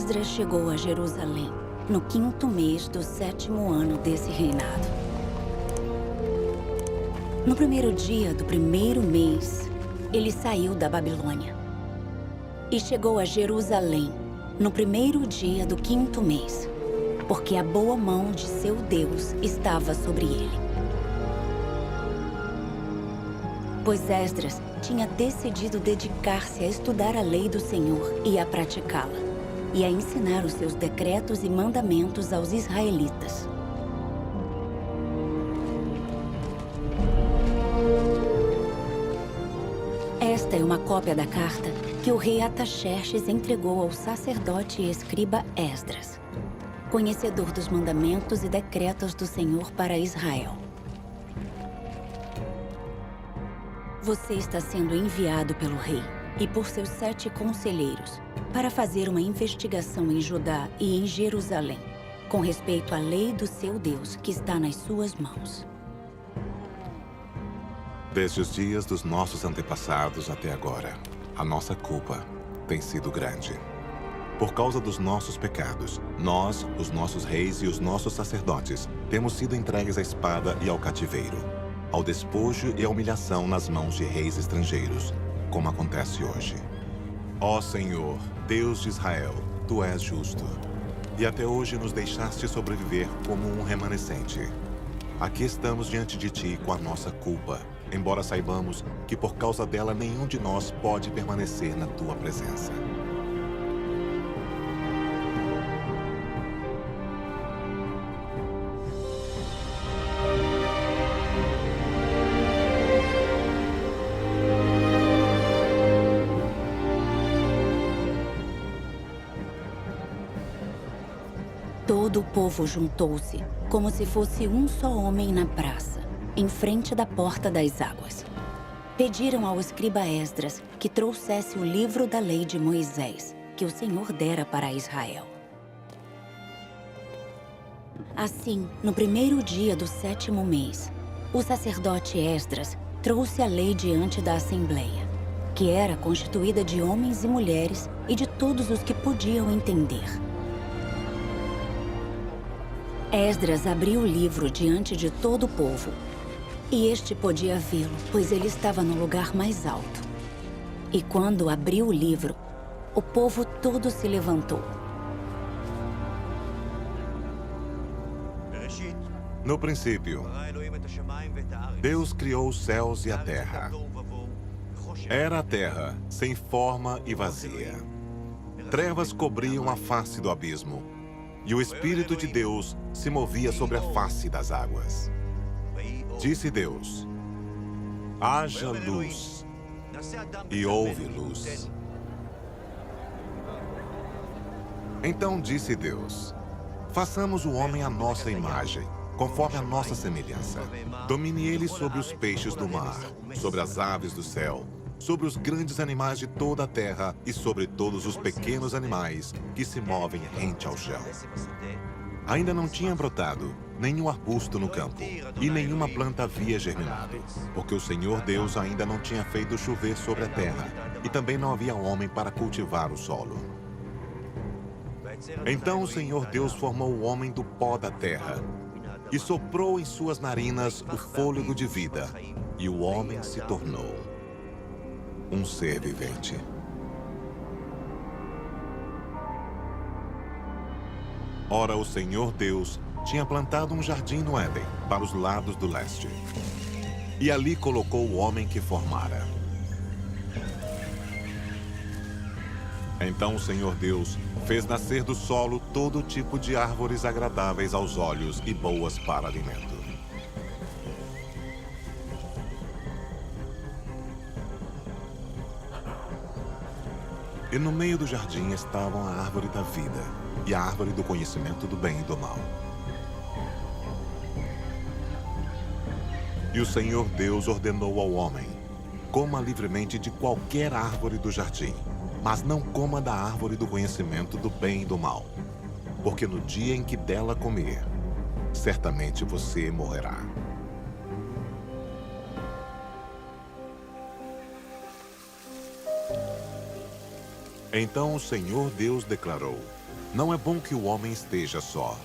Esdras chegou a Jerusalém no 5º mês do 7º ano desse reinado. No primeiro dia do primeiro mês, ele saiu da Babilônia e chegou a Jerusalém no primeiro dia do 5º mês, porque a boa mão de seu Deus estava sobre ele. Pois Esdras tinha decidido dedicar-se a estudar a lei do Senhor e a praticá-la, e a ensinar os seus decretos e mandamentos aos israelitas. Esta é uma cópia da carta que o rei Artaxerxes entregou ao sacerdote e escriba Esdras, conhecedor dos mandamentos e decretos do Senhor para Israel. Você está sendo enviado pelo rei e por seus 7 conselheiros para fazer uma investigação em Judá e em Jerusalém, com respeito à lei do seu Deus que está nas suas mãos. Desde os dias dos nossos antepassados até agora, a nossa culpa tem sido grande. Por causa dos nossos pecados, nós, os nossos reis e os nossos sacerdotes, temos sido entregues à espada e ao cativeiro, ao despojo e à humilhação nas mãos de reis estrangeiros, como acontece hoje. Ó Senhor, Deus de Israel, Tu és justo, e até hoje nos deixaste sobreviver como um remanescente. Aqui estamos diante de Ti com a nossa culpa, embora saibamos que por causa dela nenhum de nós pode permanecer na Tua presença. Todo o povo juntou-se, como se fosse um só homem na praça, em frente da porta das águas. Pediram ao escriba Esdras que trouxesse o livro da lei de Moisés, que o Senhor dera para Israel. Assim, no primeiro dia do 7º mês, o sacerdote Esdras trouxe a lei diante da Assembleia, que era constituída de homens e mulheres e de todos os que podiam entender. Esdras abriu o livro diante de todo o povo, e este podia vê-lo, pois ele estava no lugar mais alto. E quando abriu o livro, o povo todo se levantou. No princípio, Deus criou os céus e a terra. Era a terra sem forma e vazia. Trevas cobriam a face do abismo, e o Espírito de Deus se movia sobre a face das águas. Disse Deus: haja luz, e houve luz. Então disse Deus: façamos o homem à nossa imagem, conforme a nossa semelhança. Domine ele sobre os peixes do mar, sobre as aves do céu, sobre os grandes animais de toda a terra e sobre todos os pequenos animais que se movem rente ao chão. Ainda não tinha brotado nenhum arbusto no campo, e nenhuma planta havia germinado, porque o Senhor Deus ainda não tinha feito chover sobre a terra, e também não havia homem para cultivar o solo. Então o Senhor Deus formou o homem do pó da terra, e soprou em suas narinas o fôlego de vida, e o homem se tornou um ser vivente. Ora, o Senhor Deus tinha plantado um jardim no Éden, para os lados do leste. E ali colocou o homem que formara. Então o Senhor Deus fez nascer do solo todo tipo de árvores agradáveis aos olhos e boas para alimento. E no meio do jardim estavam a árvore da vida e a árvore do conhecimento do bem e do mal. E o Senhor Deus ordenou ao homem: coma livremente de qualquer árvore do jardim, mas não coma da árvore do conhecimento do bem e do mal, porque no dia em que dela comer, certamente você morrerá. Então o Senhor Deus declarou: Não é bom que o homem esteja só.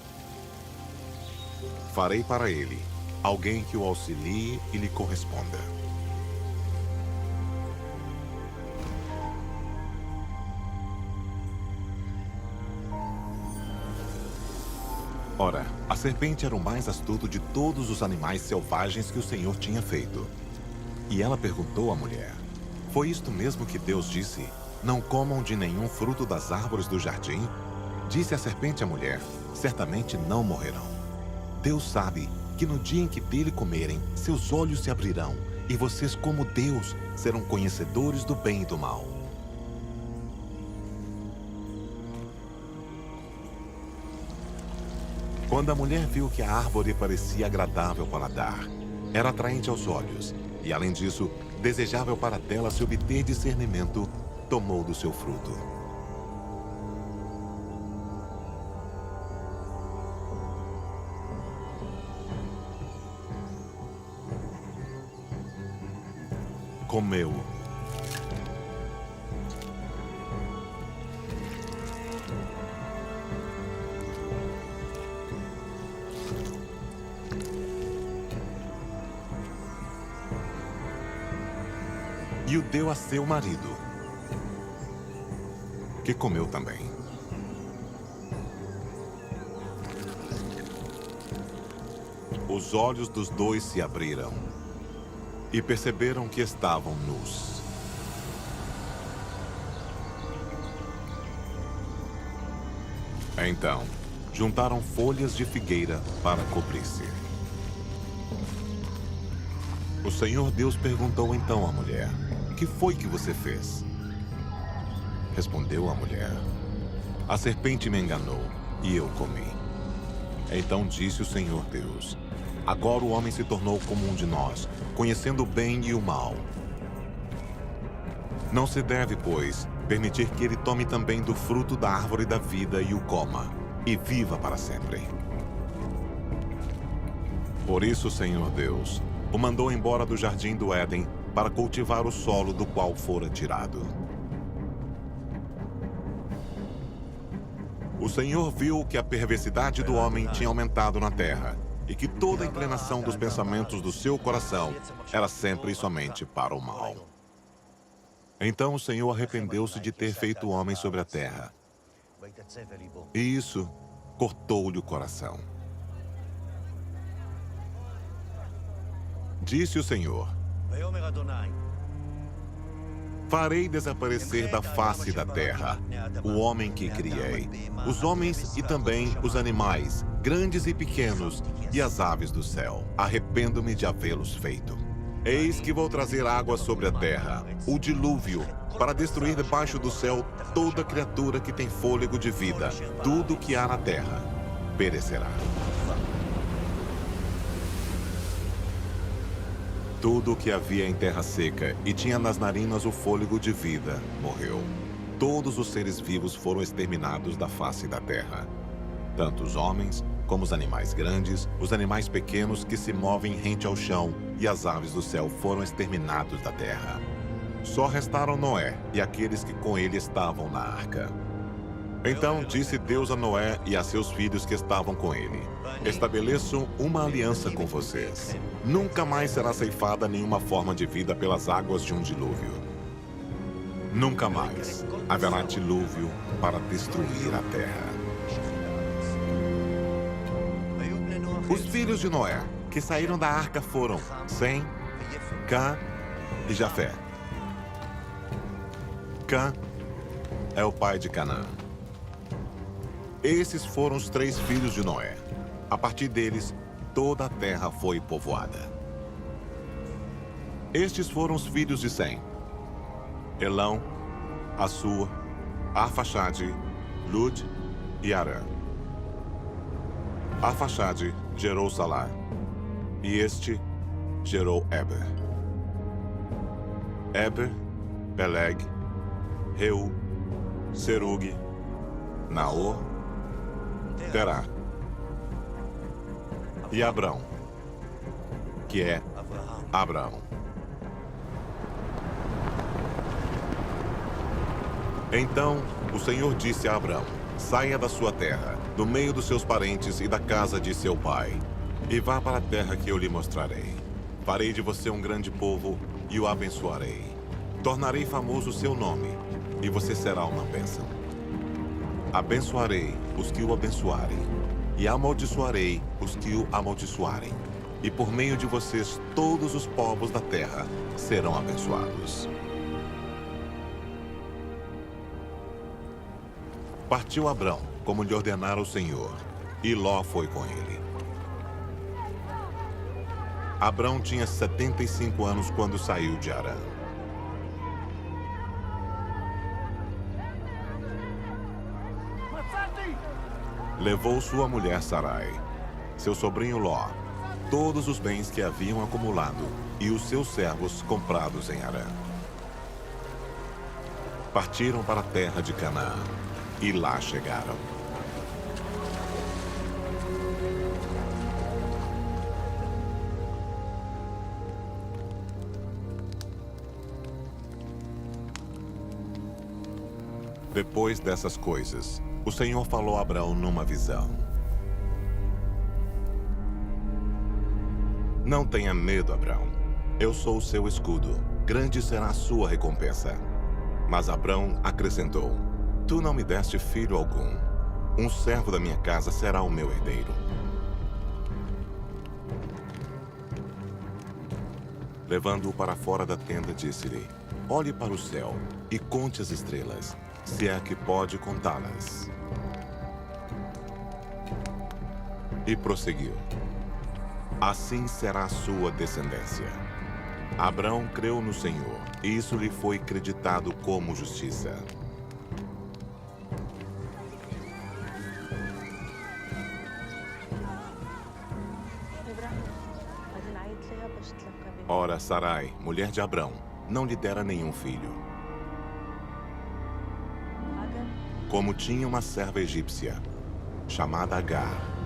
Farei para ele alguém que o auxilie e lhe corresponda. Ora, a serpente era o mais astuto de todos os animais selvagens que o Senhor tinha feito. E ela perguntou à mulher: foi isto mesmo que Deus disse? Não comam de nenhum fruto das árvores do jardim? Disse a serpente à mulher: certamente não morrerão. Deus sabe que no dia em que dele comerem, seus olhos se abrirão, e vocês, como Deus, serão conhecedores do bem e do mal. Quando a mulher viu que a árvore parecia agradável ao paladar, era atraente aos olhos, e além disso, desejável para dela se obter discernimento, tomou do seu fruto. Comeu. E o deu a seu marido, que comeu também. Os olhos dos dois se abriram e perceberam que estavam nus. Então, juntaram folhas de figueira para cobrir-se. O Senhor Deus perguntou então à mulher: que foi que você fez? Respondeu a mulher: a serpente me enganou e eu comi. Então disse o Senhor Deus: agora o homem se tornou como um de nós, conhecendo o bem e o mal. Não se deve, pois, permitir que ele tome também do fruto da árvore da vida e o coma, e viva para sempre. Por isso o Senhor Deus o mandou embora do jardim do Éden para cultivar o solo do qual fora tirado. O Senhor viu que a perversidade do homem tinha aumentado na terra e que toda a inclinação dos pensamentos do seu coração era sempre e somente para o mal. Então o Senhor arrependeu-se de ter feito o homem sobre a terra. E isso cortou-lhe o coração. Disse o Senhor: farei desaparecer da face da terra o homem que criei, os homens e também os animais, grandes e pequenos, e as aves do céu. Arrependo-me de havê-los feito. Eis que vou trazer água sobre a terra, o dilúvio, para destruir debaixo do céu toda criatura que tem fôlego de vida. Tudo que há na terra perecerá. Tudo o que havia em terra seca e tinha nas narinas o fôlego de vida morreu. Todos os seres vivos foram exterminados da face da terra. Tanto os homens como os animais grandes, os animais pequenos que se movem rente ao chão e as aves do céu foram exterminados da terra. Só restaram Noé e aqueles que com ele estavam na arca. Então disse Deus a Noé e a seus filhos que estavam com ele: estabeleço uma aliança com vocês. Nunca mais será ceifada nenhuma forma de vida pelas águas de um dilúvio. Nunca mais haverá dilúvio para destruir a terra. Os filhos de Noé que saíram da arca foram Sem, Cã e Jafé. Cã é o pai de Canaã. Esses foram os 3 filhos de Noé. A partir deles, toda a terra foi povoada. Estes foram os filhos de Sem: Elão, Assur, Arfaxade, Lud e Arã. Arfaxade gerou Salá, e este gerou Eber. Eber, Peleg, Reu, Serug, Naor, Terá e Abrão, que é Abraão. Então o Senhor disse a Abrão: Saia da sua terra, do meio dos seus parentes e da casa de seu pai, e vá para a terra que eu lhe mostrarei. Farei de você um grande povo e o abençoarei. Tornarei famoso o seu nome, e você será uma bênção. Abençoarei os que o abençoarem, e amaldiçoarei os que o amaldiçoarem. E por meio de vocês, todos os povos da terra serão abençoados. Partiu Abrão, como lhe ordenara o Senhor, e Ló foi com ele. Abrão tinha 75 anos quando saiu de Harã. Levou sua mulher Sarai, seu sobrinho Ló, todos os bens que haviam acumulado e os seus servos comprados em Harã. Partiram para a terra de Canaã e lá chegaram. Depois dessas coisas, o Senhor falou a Abrão numa visão. Não tenha medo, Abrão. Eu sou o seu escudo. Grande será a sua recompensa. Mas Abrão acrescentou: Tu não me deste filho algum. Um servo da minha casa será o meu herdeiro. Levando-o para fora da tenda, disse-lhe: Olhe para o céu e conte as estrelas, se é que pode contá-las. E prosseguiu: Assim será a sua descendência. Abrão creu no Senhor, e isso lhe foi creditado como justiça. Ora, Sarai, mulher de Abrão, não lhe dera nenhum filho. Como tinha uma serva egípcia, chamada Agar.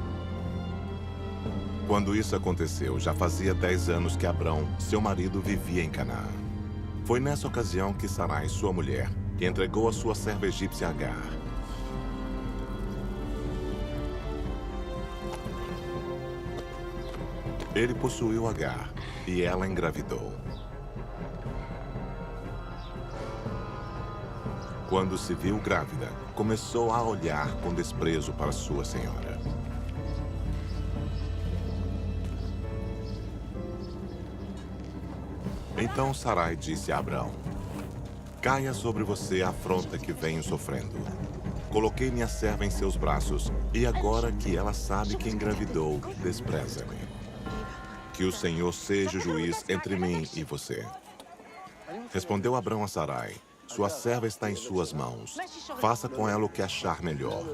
Quando isso aconteceu, já fazia 10 anos que Abrão, seu marido, vivia em Canaã. Foi nessa ocasião que Sarai, sua mulher, que entregou a sua serva egípcia Agar. Ele possuiu Agar, e ela engravidou. Quando se viu grávida, começou a olhar com desprezo para sua senhora. Então Sarai disse a Abrão: Caia sobre você a afronta que venho sofrendo. Coloquei minha serva em seus braços, e agora que ela sabe que engravidou, despreza-me. Que o Senhor seja o juiz entre mim e você. Respondeu Abrão a Sarai: Sua serva está em suas mãos. Faça com ela o que achar melhor.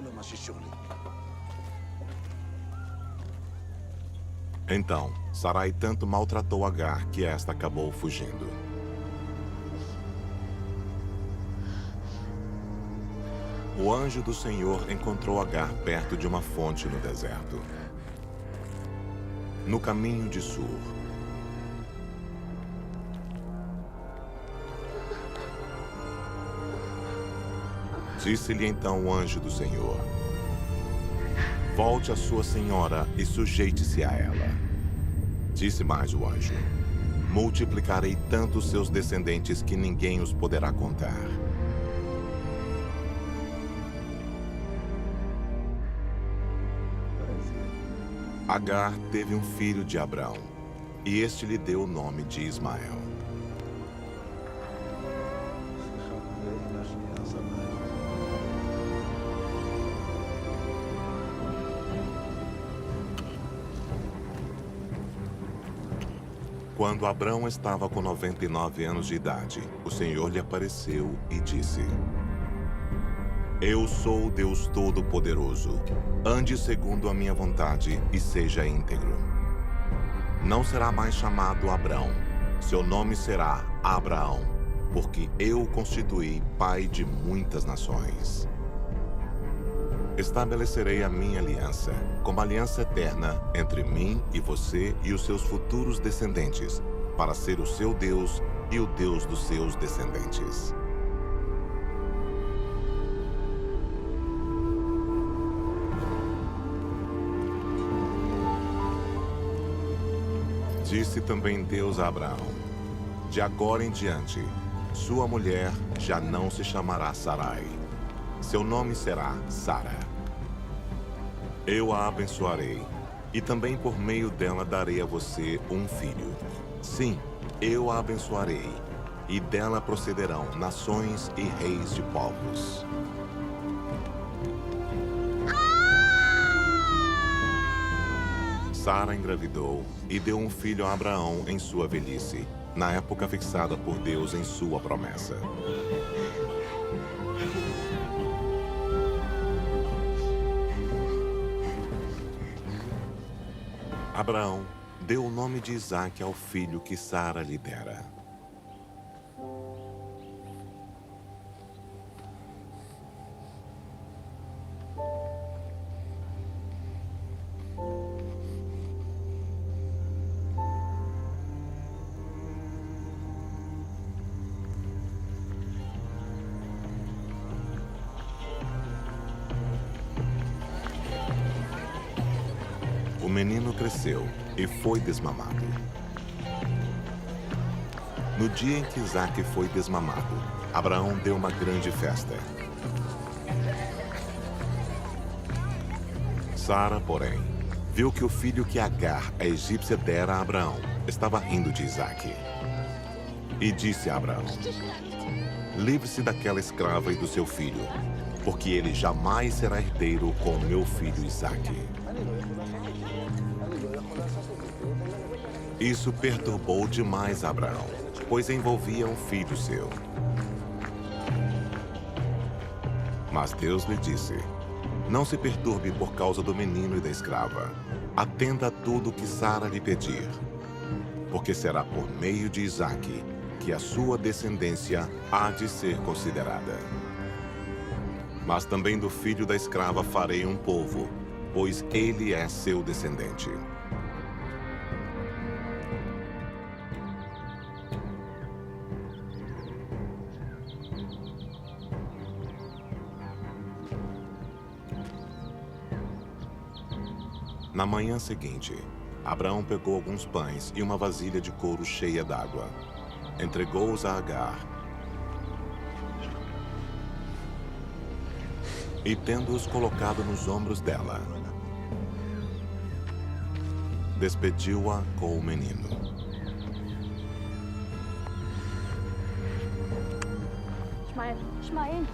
Então, Sarai tanto maltratou Agar que esta acabou fugindo. O anjo do Senhor encontrou Agar perto de uma fonte no deserto, no caminho de Sur. Disse-lhe então o anjo do Senhor: Volte à sua senhora e sujeite-se a ela. Disse mais o anjo: Multiplicarei tanto os seus descendentes que ninguém os poderá contar. Agar teve um filho de Abrão, e este lhe deu o nome de Ismael. Quando Abrão estava com 99 anos de idade, o Senhor lhe apareceu e disse: Eu sou o Deus Todo-Poderoso. Ande segundo a minha vontade e seja íntegro. Não será mais chamado Abrão. Seu nome será Abraão, porque eu o constituí pai de muitas nações. Estabelecerei a minha aliança, como aliança eterna, entre mim e você e os seus futuros descendentes, para ser o seu Deus e o Deus dos seus descendentes. Disse também Deus a Abraão: de agora em diante, sua mulher já não se chamará Sarai. Seu nome será Sara. Eu a abençoarei, e também por meio dela darei a você um filho. Sim, eu a abençoarei, e dela procederão nações e reis de povos. Sara engravidou e deu um filho a Abraão em sua velhice, na época fixada por Deus em sua promessa. Abraão deu o nome de Isaque ao filho que Sara lhe dera. O menino cresceu e foi desmamado. No dia em que Isaque foi desmamado, Abraão deu uma grande festa. Sara, porém, viu que o filho que Agar, a egípcia, dera a Abraão, estava rindo de Isaque. E disse a Abraão: livre-se daquela escrava e do seu filho, porque ele jamais será herdeiro com meu filho Isaque. Isso perturbou demais Abraão, pois envolvia um filho seu. Mas Deus lhe disse: não se perturbe por causa do menino e da escrava. Atenda a tudo que Sara lhe pedir, porque será por meio de Isaque que a sua descendência há de ser considerada. Mas também do filho da escrava farei um povo, pois ele é seu descendente. Na manhã seguinte, Abraão pegou alguns pães e uma vasilha de couro cheia d'água. Entregou-os a Agar. E tendo-os colocado nos ombros dela, despediu-a com o menino. Ismael.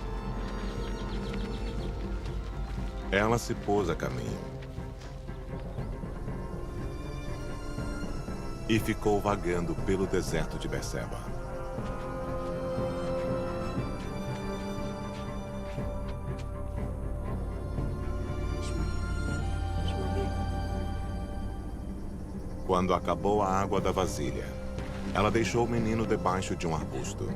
Ela se pôs a caminho e ficou vagando pelo deserto de Berseba. Quando acabou a água da vasilha, ela deixou o menino debaixo de um arbusto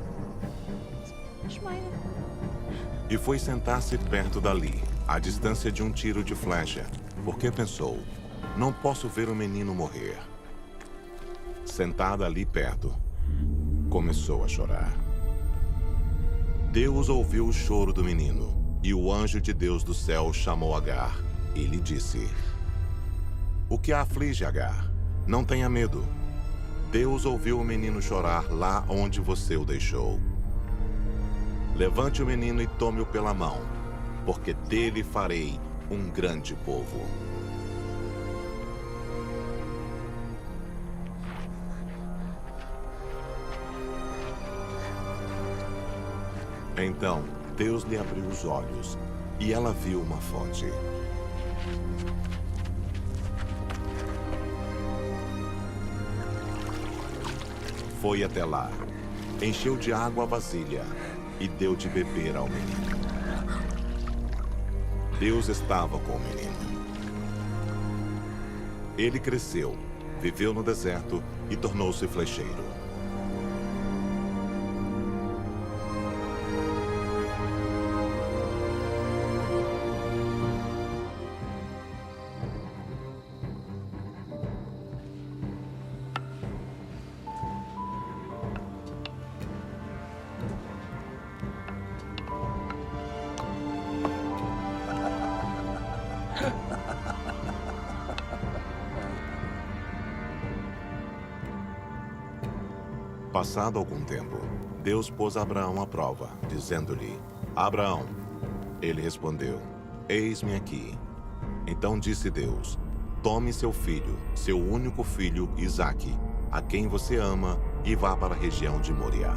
e foi sentar-se perto dali, à distância de um tiro de flecha, porque pensou: não posso ver o menino morrer. Sentada ali perto, começou a chorar. Deus ouviu o choro do menino, e o anjo de Deus do céu chamou Agar e lhe disse: o que a aflige, Agar? Não tenha medo. Deus ouviu o menino chorar lá onde você o deixou. Levante o menino e tome-o pela mão, porque dele farei um grande povo. Então, Deus lhe abriu os olhos, e ela viu uma fonte. Foi até lá, encheu de água a vasilha e deu de beber ao menino. Deus estava com o menino. Ele cresceu, viveu no deserto e tornou-se flecheiro. Passado algum tempo, Deus pôs Abraão à prova, dizendo-lhe: Abraão. Ele respondeu: Eis-me aqui. Então disse Deus: Tome seu filho, seu único filho, Isaque, a quem você ama, e vá para a região de Moriá.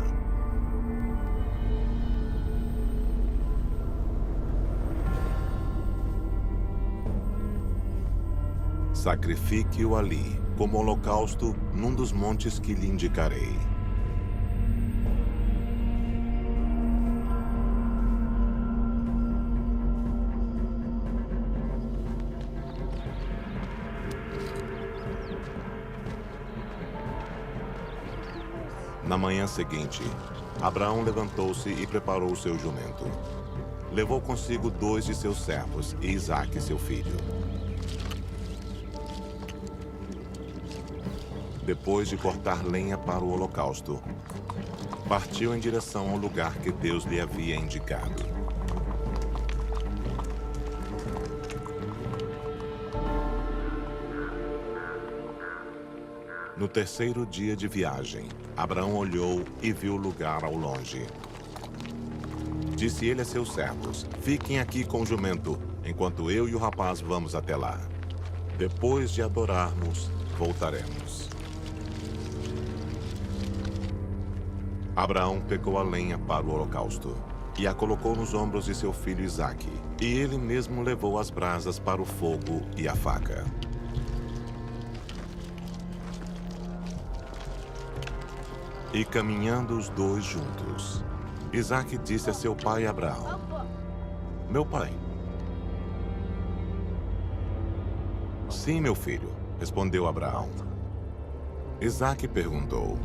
Sacrifique-o ali, como holocausto, num dos montes que lhe indicarei. Na manhã seguinte, Abraão levantou-se e preparou o seu jumento. Levou consigo 2 de seus servos e Isaque, seu filho. Depois de cortar lenha para o holocausto, partiu em direção ao lugar que Deus lhe havia indicado. No terceiro dia de viagem, Abraão olhou e viu o lugar ao longe. Disse ele a seus servos: Fiquem aqui com o jumento, enquanto eu e o rapaz vamos até lá. Depois de adorarmos, voltaremos. Abraão pegou a lenha para o holocausto e a colocou nos ombros de seu filho Isaque, e ele mesmo levou as brasas para o fogo e a faca. E caminhando os dois juntos, Isaque disse a seu pai Abraão: Meu pai. Sim, meu filho, respondeu Abraão. Isaque perguntou: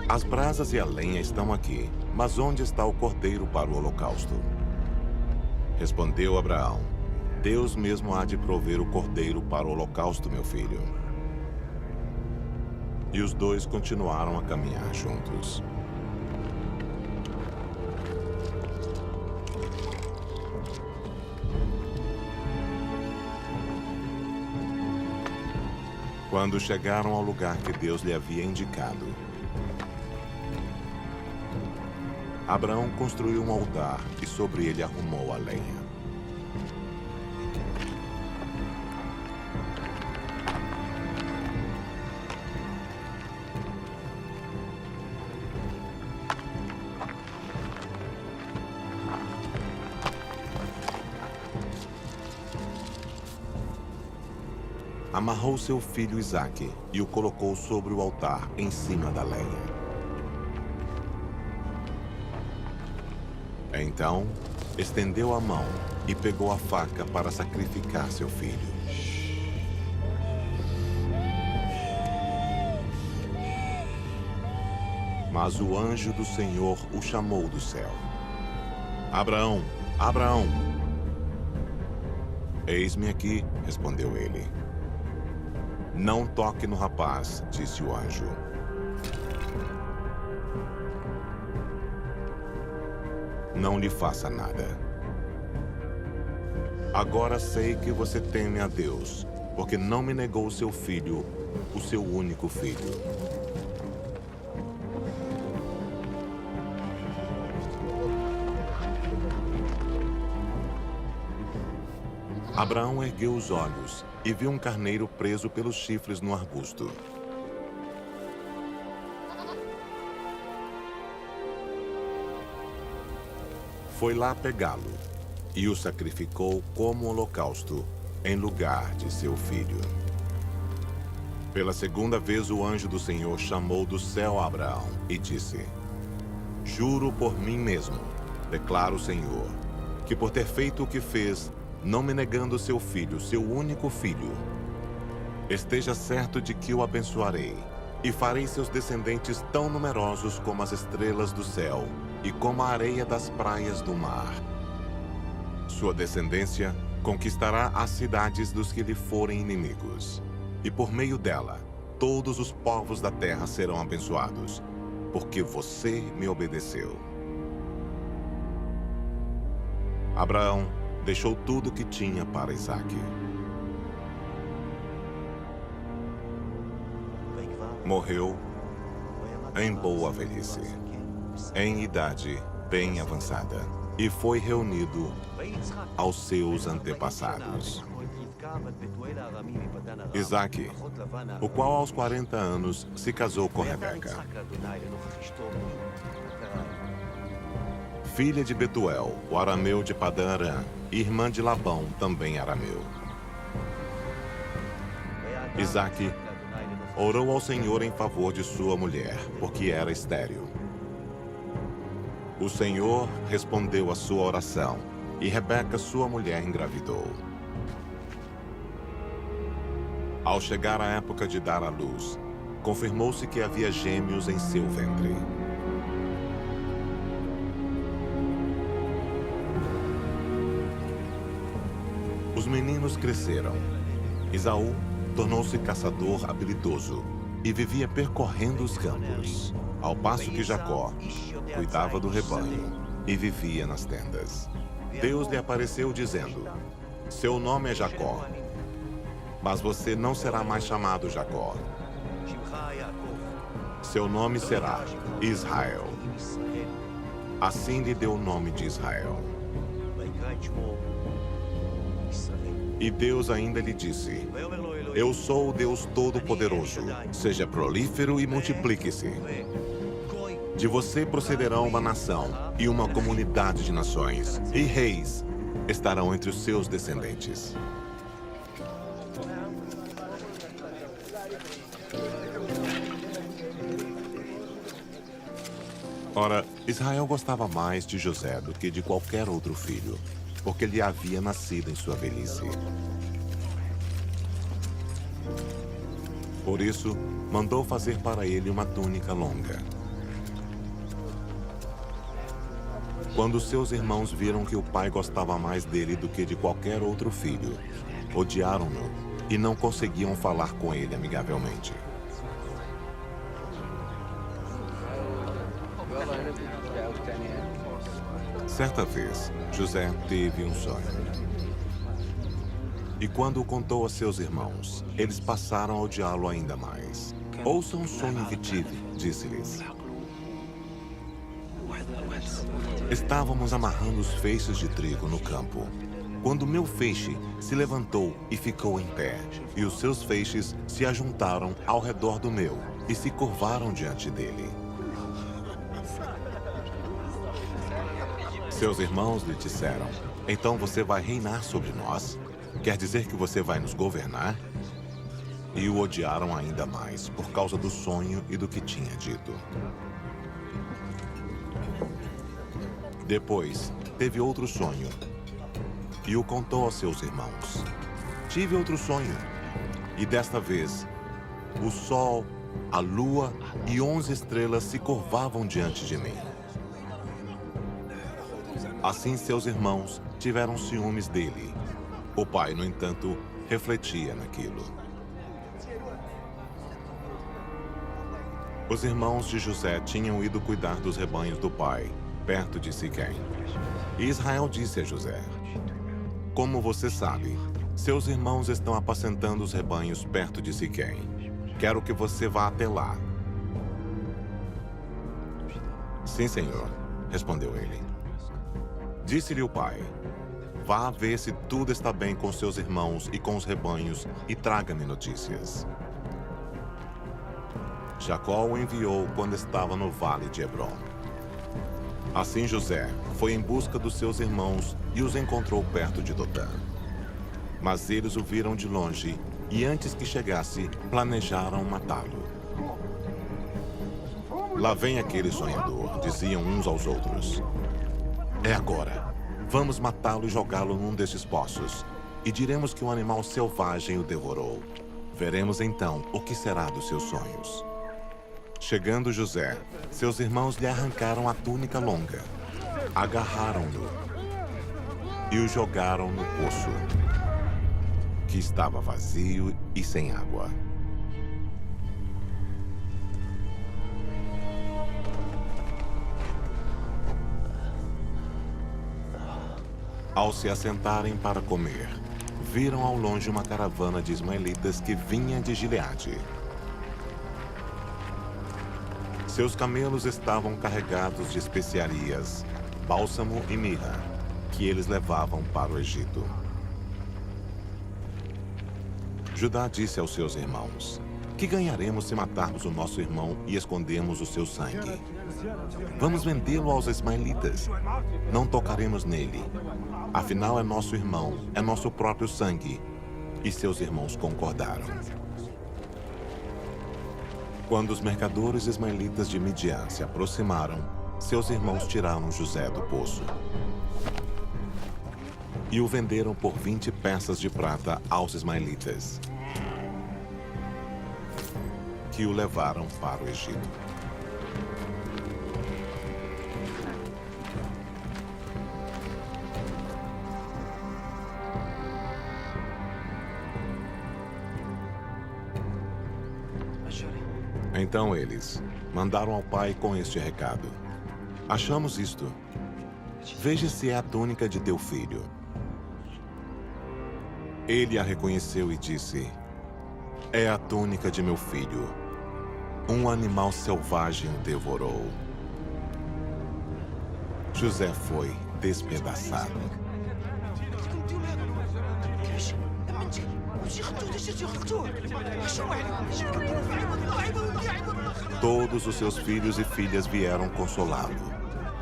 As brasas e a lenha estão aqui, mas onde está o cordeiro para o holocausto? Respondeu Abraão: Deus mesmo há de prover o cordeiro para o holocausto, meu filho. E os dois continuaram a caminhar juntos. Quando chegaram ao lugar que Deus lhe havia indicado, Abraão construiu um altar e sobre ele arrumou a lenha. Amarrou seu filho Isaque e o colocou sobre o altar em cima da lenha. Então, estendeu a mão e pegou a faca para sacrificar seu filho. Mas o anjo do Senhor o chamou do céu. Abraão, Abraão! Eis-me aqui, respondeu ele. Não toque no rapaz, disse o anjo. Não lhe faça nada. Agora sei que você teme a Deus, porque não me negou seu filho, o seu único filho. Abraão ergueu os olhos e viu um carneiro preso pelos chifres no arbusto. Foi lá pegá-lo e o sacrificou como holocausto em lugar de seu filho. Pela segunda vez o anjo do Senhor chamou do céu a Abraão e disse: Juro por mim mesmo, declara o Senhor, que por ter feito o que fez, não me negando seu filho, seu único filho, esteja certo de que o abençoarei, e farei seus descendentes tão numerosos como as estrelas do céu e como a areia das praias do mar. Sua descendência conquistará as cidades dos que lhe forem inimigos, e por meio dela, todos os povos da terra serão abençoados, porque você me obedeceu. Abraão deixou tudo o que tinha para Isaque. Morreu em boa velhice, em idade bem avançada, e foi reunido aos seus antepassados. Isaque, o qual aos 40 anos se casou com Rebeca, filha de Betuel, o arameu de Padã Arã, irmã de Labão, também arameu. Isaque orou ao Senhor em favor de sua mulher, porque era estéril. O Senhor respondeu à sua oração, e Rebeca, sua mulher, engravidou. Ao chegar a época de dar à luz, confirmou-se que havia gêmeos em seu ventre. Os meninos cresceram. Esaú tornou-se caçador habilidoso e vivia percorrendo os campos, ao passo que Jacó cuidava do rebanho e vivia nas tendas. Deus lhe apareceu dizendo: seu nome é Jacó, mas você não será mais chamado Jacó. Seu nome será Israel. Assim lhe deu o nome de Israel. E Deus ainda lhe disse: eu sou o Deus Todo-Poderoso. Seja prolífero e multiplique-se. De você procederão uma nação e uma comunidade de nações, e reis estarão entre os seus descendentes. Ora, Israel gostava mais de José do que de qualquer outro filho, porque lhe havia nascido em sua velhice. Por isso, mandou fazer para ele uma túnica longa. Quando seus irmãos viram que o pai gostava mais dele do que de qualquer outro filho, odiaram-no e não conseguiam falar com ele amigavelmente. Certa vez, José teve um sonho. E quando o contou a seus irmãos, eles passaram a odiá-lo ainda mais. Ouçam um sonho que tive, disse-lhes. Estávamos amarrando os feixes de trigo no campo, quando meu feixe se levantou e ficou em pé, e os seus feixes se ajuntaram ao redor do meu e se curvaram diante dele. Seus irmãos lhe disseram: então você vai reinar sobre nós? Quer dizer que você vai nos governar? E o odiaram ainda mais por causa do sonho e do que tinha dito. Depois, teve outro sonho e o contou aos seus irmãos. Tive outro sonho, e desta vez, o sol, a lua e 11 estrelas se curvavam diante de mim. Assim seus irmãos tiveram ciúmes dele. O pai, no entanto, refletia naquilo. Os irmãos de José tinham ido cuidar dos rebanhos do pai, perto de Siquém. E Israel disse a José: como você sabe, seus irmãos estão apacentando os rebanhos perto de Siquém. Quero que você vá até lá. Sim, senhor, respondeu ele. Disse-lhe o pai: vá ver se tudo está bem com seus irmãos e com os rebanhos e traga-me notícias. Jacó o enviou quando estava no vale de Hebrom. Assim José foi em busca dos seus irmãos e os encontrou perto de Dotã. Mas eles o viram de longe e antes que chegasse, planejaram matá-lo. Lá vem aquele sonhador, diziam uns aos outros. É agora. Vamos matá-lo e jogá-lo num desses poços. E diremos que um animal selvagem o devorou. Veremos então o que será dos seus sonhos. Chegando José, seus irmãos lhe arrancaram a túnica longa, agarraram-no e o jogaram no poço, que estava vazio e sem água. Ao se assentarem para comer, viram ao longe uma caravana de ismaelitas que vinha de Gileade. Seus camelos estavam carregados de especiarias, bálsamo e mirra, que eles levavam para o Egito. Judá disse aos seus irmãos: que ganharemos se matarmos o nosso irmão e escondermos o seu sangue? Vamos vendê-lo aos ismaelitas. Não tocaremos nele. Afinal, é nosso irmão, é nosso próprio sangue. E seus irmãos concordaram. Quando os mercadores ismaelitas de Midian se aproximaram, seus irmãos tiraram José do poço e o venderam por 20 peças de prata aos ismaelitas, que o levaram para o Egito. Então eles mandaram ao pai com este recado: achamos isto. Veja se é a túnica de teu filho. Ele a reconheceu e disse: é a túnica de meu filho. Um animal selvagem o devorou. José foi despedaçado. Todos os seus filhos e filhas vieram consolá-lo,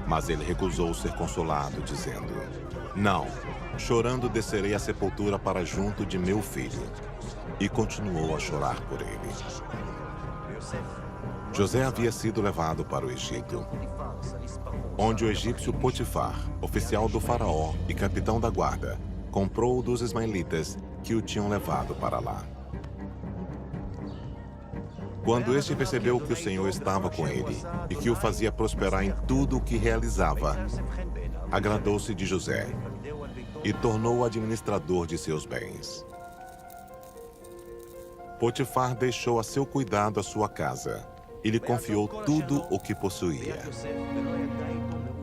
mas ele recusou ser consolado, dizendo: não, chorando descerei à sepultura para junto de meu filho. E continuou a chorar por ele. José havia sido levado para o Egito, onde o egípcio Potifar, oficial do faraó e capitão da guarda, comprou-o dos ismaelitas que o tinham levado para lá. Quando este percebeu que o Senhor estava com ele e que o fazia prosperar em tudo o que realizava, agradou-se de José e tornou-o administrador de seus bens. Potifar deixou a seu cuidado a sua casa e lhe confiou tudo o que possuía.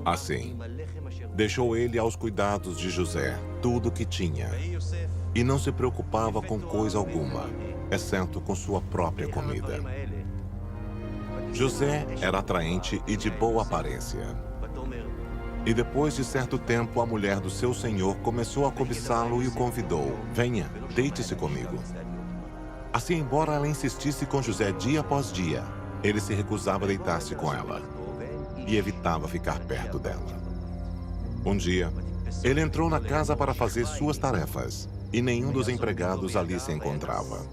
Assim, deixou ele aos cuidados de José tudo o que tinha e não se preocupava com coisa alguma, exceto com sua própria comida. José era atraente e de boa aparência. E depois de certo tempo, a mulher do seu senhor começou a cobiçá-lo e o convidou: venha, deite-se comigo. Assim, embora ela insistisse com José dia após dia, ele se recusava a deitar-se com ela e evitava ficar perto dela. Um dia, ele entrou na casa para fazer suas tarefas e nenhum dos empregados ali se encontrava.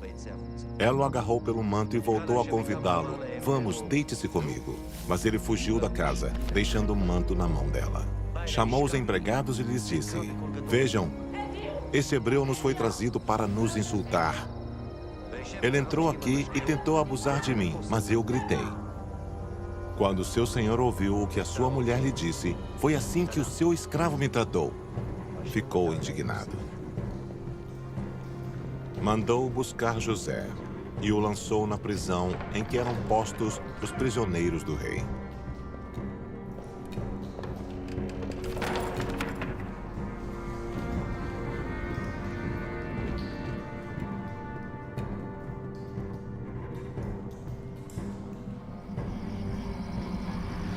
Ela o agarrou pelo manto e voltou a convidá-lo: vamos, deite-se comigo. Mas ele fugiu da casa, deixando o manto na mão dela. Chamou os empregados e lhes disse: vejam, esse hebreu nos foi trazido para nos insultar. Ele entrou aqui e tentou abusar de mim, mas eu gritei. Quando seu senhor ouviu o que a sua mulher lhe disse: foi assim que o seu escravo me tratou. Ficou indignado. Mandou buscar José e o lançou na prisão em que eram postos os prisioneiros do rei.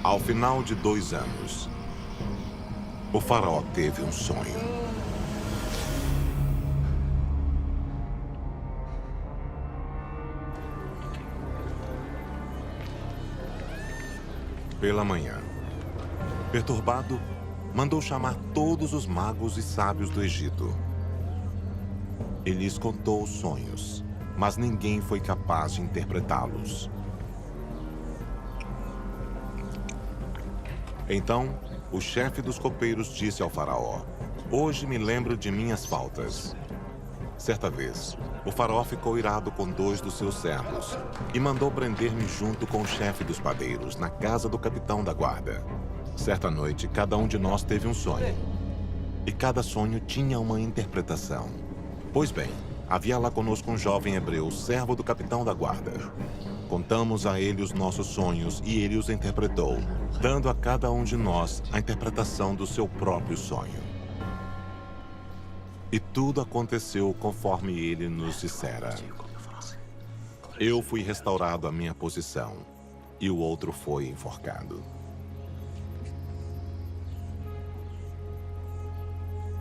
Ao final de 2 anos, o faraó teve um sonho. Pela manhã, perturbado, mandou chamar todos os magos e sábios do Egito. Ele lhes contou os sonhos, mas ninguém foi capaz de interpretá-los. Então, o chefe dos copeiros disse ao faraó: hoje me lembro de minhas faltas. Certa vez, o faraó ficou irado com 2 dos seus servos e mandou prender-me junto com o chefe dos padeiros na casa do capitão da guarda. Certa noite, cada um de nós teve um sonho. E cada sonho tinha uma interpretação. Pois bem, havia lá conosco um jovem hebreu, servo do capitão da guarda. Contamos a ele os nossos sonhos e ele os interpretou, dando a cada um de nós a interpretação do seu próprio sonho. E tudo aconteceu conforme ele nos dissera. Eu fui restaurado à minha posição e o outro foi enforcado.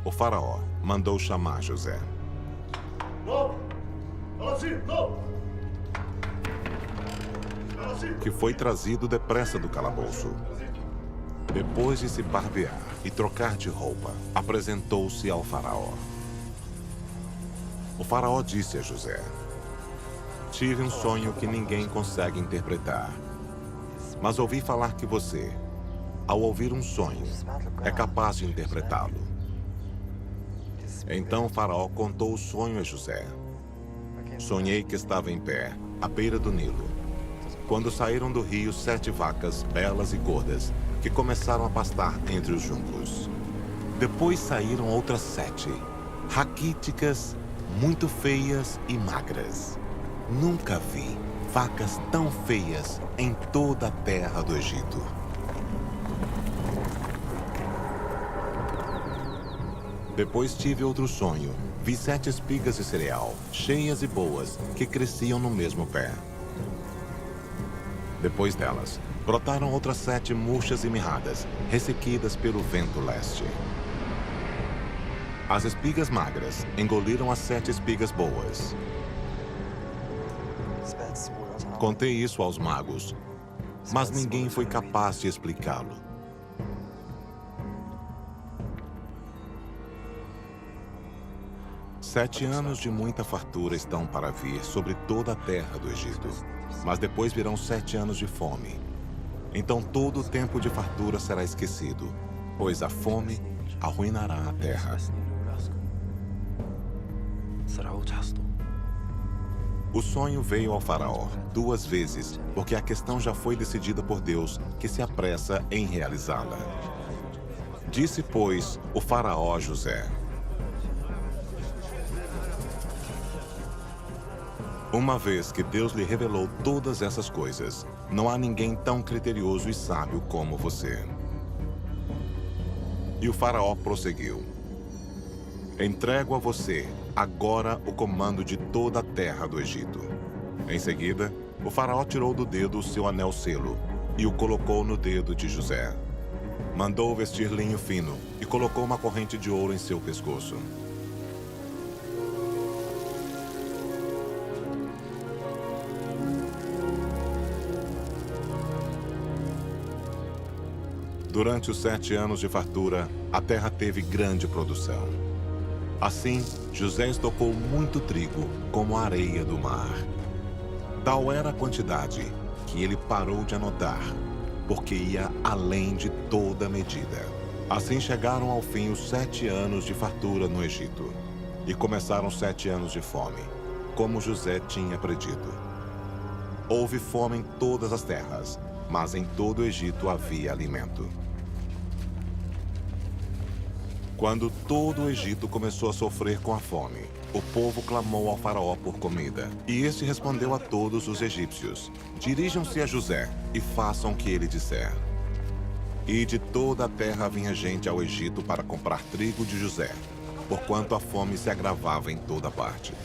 O faraó mandou chamar José. Que foi trazido depressa do calabouço. Depois de se barbear e trocar de roupa, apresentou-se ao faraó. O faraó disse a José: tive um sonho que ninguém consegue interpretar, mas ouvi falar que você, ao ouvir um sonho, é capaz de interpretá-lo. Então o faraó contou o sonho a José. Sonhei que estava em pé, à beira do Nilo, quando saíram do rio 7 vacas belas e gordas, que começaram a pastar entre os juncos. Depois saíram outras 7, raquíticas, muito feias e magras. Nunca vi vacas tão feias em toda a terra do Egito. Depois tive outro sonho. Vi 7 espigas de cereal, cheias e boas, que cresciam no mesmo pé. Depois delas, brotaram outras 7 murchas e mirradas, ressequidas pelo vento leste. As espigas magras engoliram as 7 espigas boas. Contei isso aos magos, mas ninguém foi capaz de explicá-lo. Sete anos de muita fartura estão para vir sobre toda a terra do Egito, mas depois virão 7 anos de fome. Então todo o tempo de fartura será esquecido, pois a fome arruinará a terra. O sonho veio ao faraó 2 vezes, porque a questão já foi decidida por Deus, que se apressa em realizá-la. Disse, pois, o faraó a José: uma vez que Deus lhe revelou todas essas coisas, não há ninguém tão criterioso e sábio como você. E o faraó prosseguiu: entrego a você agora o comando de toda a terra do Egito. Em seguida, o faraó tirou do dedo o seu anel-selo e o colocou no dedo de José. Mandou vestir linho fino e colocou uma corrente de ouro em seu pescoço. Durante os 7 anos de fartura, a terra teve grande produção. Assim, José estocou muito trigo, como a areia do mar. Tal era a quantidade que ele parou de anotar, porque ia além de toda medida. Assim chegaram ao fim os 7 anos de fartura no Egito, e começaram 7 anos de fome, como José tinha predito. Houve fome em todas as terras, mas em todo o Egito havia alimento. Quando todo o Egito começou a sofrer com a fome, o povo clamou ao faraó por comida. E este respondeu a todos os egípcios: dirijam-se a José e façam o que ele disser. E de toda a terra vinha gente ao Egito para comprar trigo de José, porquanto a fome se agravava em toda parte.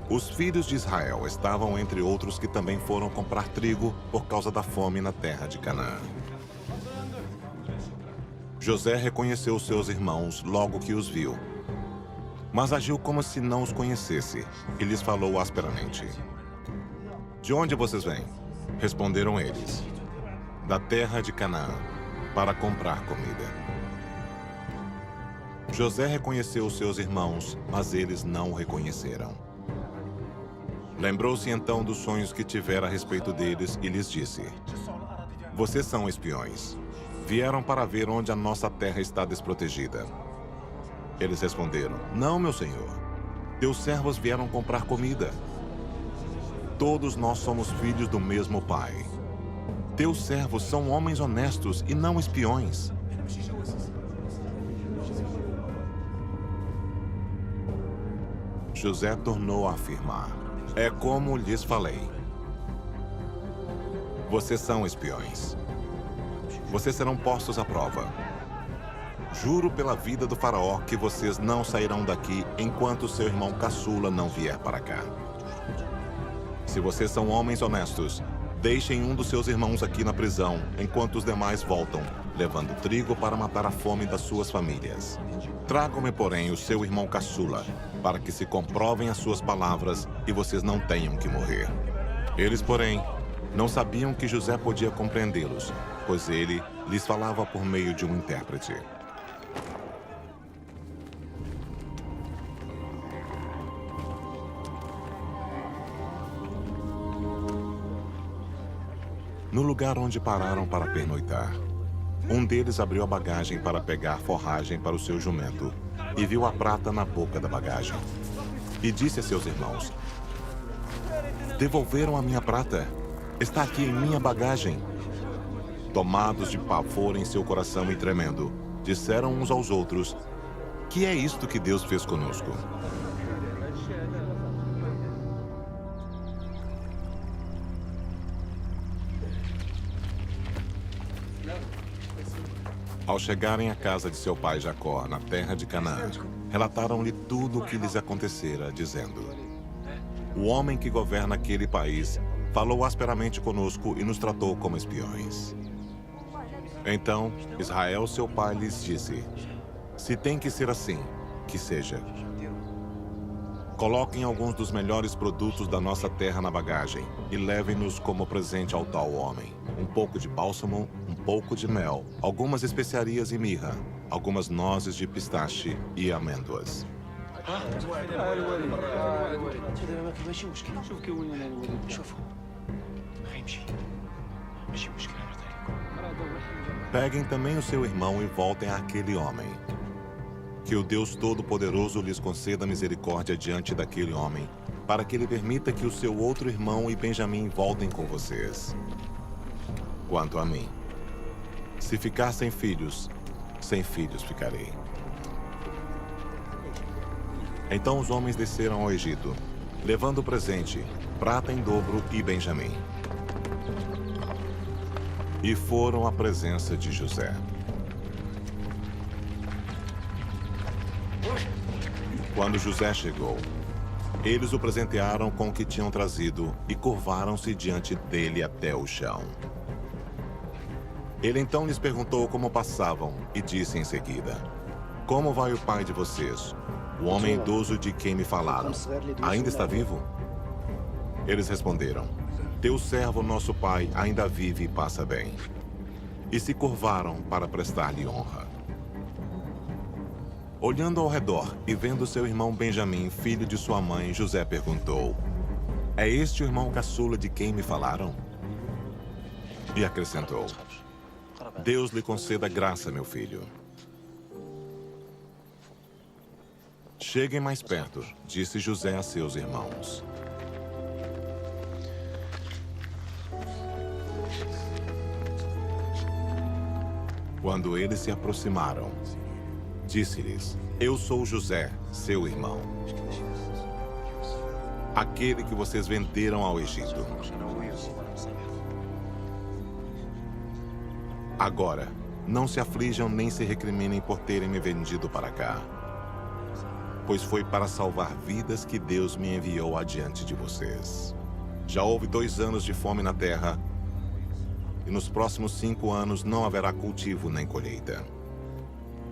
Os filhos de Israel estavam entre outros que também foram comprar trigo por causa da fome na terra de Canaã. José reconheceu seus irmãos logo que os viu, mas agiu como se não os conhecesse e lhes falou asperamente: de onde vocês vêm? Responderam eles: da terra de Canaã, para comprar comida. José reconheceu seus irmãos, mas eles não o reconheceram. Lembrou-se então dos sonhos que tivera a respeito deles e lhes disse: vocês são espiões. Vieram para ver onde a nossa terra está desprotegida. Eles responderam: não, meu senhor. Teus servos vieram comprar comida. Todos nós somos filhos do mesmo pai. Teus servos são homens honestos e não espiões. José tornou a afirmar: é como lhes falei. Vocês são espiões. Vocês serão postos à prova. Juro pela vida do faraó que vocês não sairão daqui enquanto seu irmão caçula não vier para cá. Se vocês são homens honestos, deixem um dos seus irmãos aqui na prisão, enquanto os demais voltam, levando trigo para matar a fome das suas famílias. Tragam-me, porém, o seu irmão caçula, para que se comprovem as suas palavras e vocês não tenham que morrer. Eles, porém, não sabiam que José podia compreendê-los, pois ele lhes falava por meio de um intérprete. No lugar onde pararam para pernoitar, um deles abriu a bagagem para pegar forragem para o seu jumento e viu a prata na boca da bagagem. E disse a seus irmãos: "Devolveram a minha prata? Está aqui em minha bagagem." Tomados de pavor em seu coração e tremendo, disseram uns aos outros: "Que é isto que Deus fez conosco?" Ao chegarem à casa de seu pai Jacó, na terra de Canaã, relataram-lhe tudo o que lhes acontecera, dizendo: "O homem que governa aquele país falou asperamente conosco e nos tratou como espiões." Então, Israel, seu pai, lhes disse: "Se tem que ser assim, que seja. Coloquem alguns dos melhores produtos da nossa terra na bagagem e levem-nos como presente ao tal homem. Um pouco de bálsamo, um pouco de mel, algumas especiarias e mirra, algumas nozes de pistache e amêndoas." Peguem também o seu irmão e voltem àquele homem. Que o Deus Todo-Poderoso lhes conceda misericórdia diante daquele homem, para que ele permita que o seu outro irmão e Benjamim voltem com vocês. Quanto a mim, se ficar sem filhos ficarei." Então os homens desceram ao Egito, levando o presente, prata em dobro e Benjamim. E foram à presença de José. Quando José chegou, eles o presentearam com o que tinham trazido e curvaram-se diante dele até o chão. Ele então lhes perguntou como passavam e disse em seguida: "Como vai o pai de vocês, o homem idoso de quem me falaram? Ainda está vivo?" Eles responderam: "Teu servo, nosso pai, ainda vive e passa bem." E se curvaram para prestar-lhe honra. Olhando ao redor e vendo seu irmão Benjamim, filho de sua mãe, José perguntou: "É este o irmão caçula de quem me falaram?" E acrescentou: "Deus lhe conceda graça, meu filho." "Cheguem mais perto", disse José a seus irmãos. Quando eles se aproximaram, disse-lhes: "Eu sou José, seu irmão, aquele que vocês venderam ao Egito. Agora, não se aflijam nem se recriminem por terem me vendido para cá, pois foi para salvar vidas que Deus me enviou adiante de vocês. Já houve 2 anos de fome na terra, e nos próximos 5 anos não haverá cultivo nem colheita.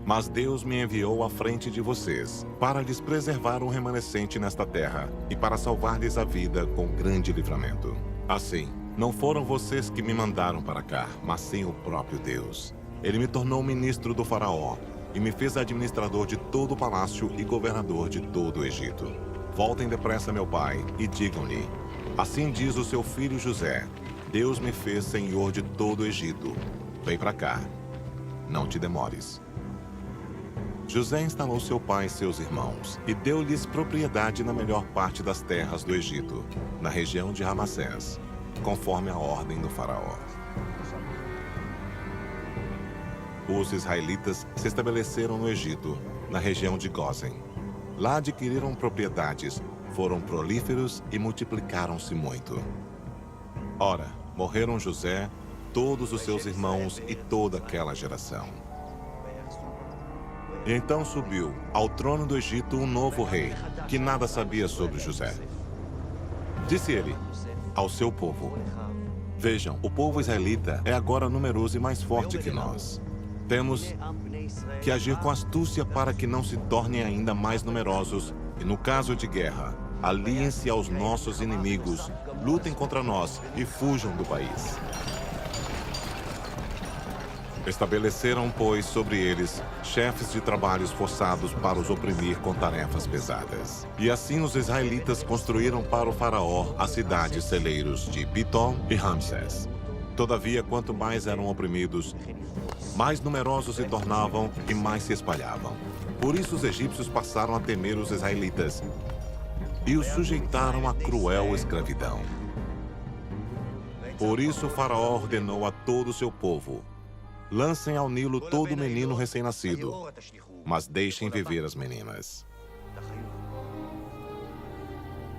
Mas Deus me enviou à frente de vocês para lhes preservar um remanescente nesta terra e para salvar-lhes a vida com grande livramento. Assim, não foram vocês que me mandaram para cá, mas sim o próprio Deus. Ele me tornou ministro do faraó e me fez administrador de todo o palácio e governador de todo o Egito. Voltem depressa, meu pai, e digam-lhe: assim diz o seu filho José, Deus me fez senhor de todo o Egito. Vem para cá, não te demores." José instalou seu pai e seus irmãos e deu-lhes propriedade na melhor parte das terras do Egito, na região de Ramassés, conforme a ordem do faraó. Os israelitas se estabeleceram no Egito, na região de Gósen. Lá adquiriram propriedades, foram prolíferos e multiplicaram-se muito. Ora, morreram José, todos os seus irmãos e toda aquela geração. E então subiu ao trono do Egito um novo rei, que nada sabia sobre José. Disse ele: ao seu povo. Vejam, o povo israelita é agora numeroso e mais forte que nós. Temos que agir com astúcia para que não se tornem ainda mais numerosos e, no caso de guerra, aliem-se aos nossos inimigos, lutem contra nós e fujam do país. Estabeleceram, pois, sobre eles chefes de trabalhos forçados para os oprimir com tarefas pesadas. E assim os israelitas construíram para o faraó as cidades celeiros de Pitom e Ramsés. Todavia, quanto mais eram oprimidos, mais numerosos se tornavam e mais se espalhavam. Por isso os egípcios passaram a temer os israelitas e os sujeitaram à cruel escravidão. Por isso o faraó ordenou a todo o seu povo: lancem ao Nilo todo menino recém-nascido, mas deixem viver as meninas.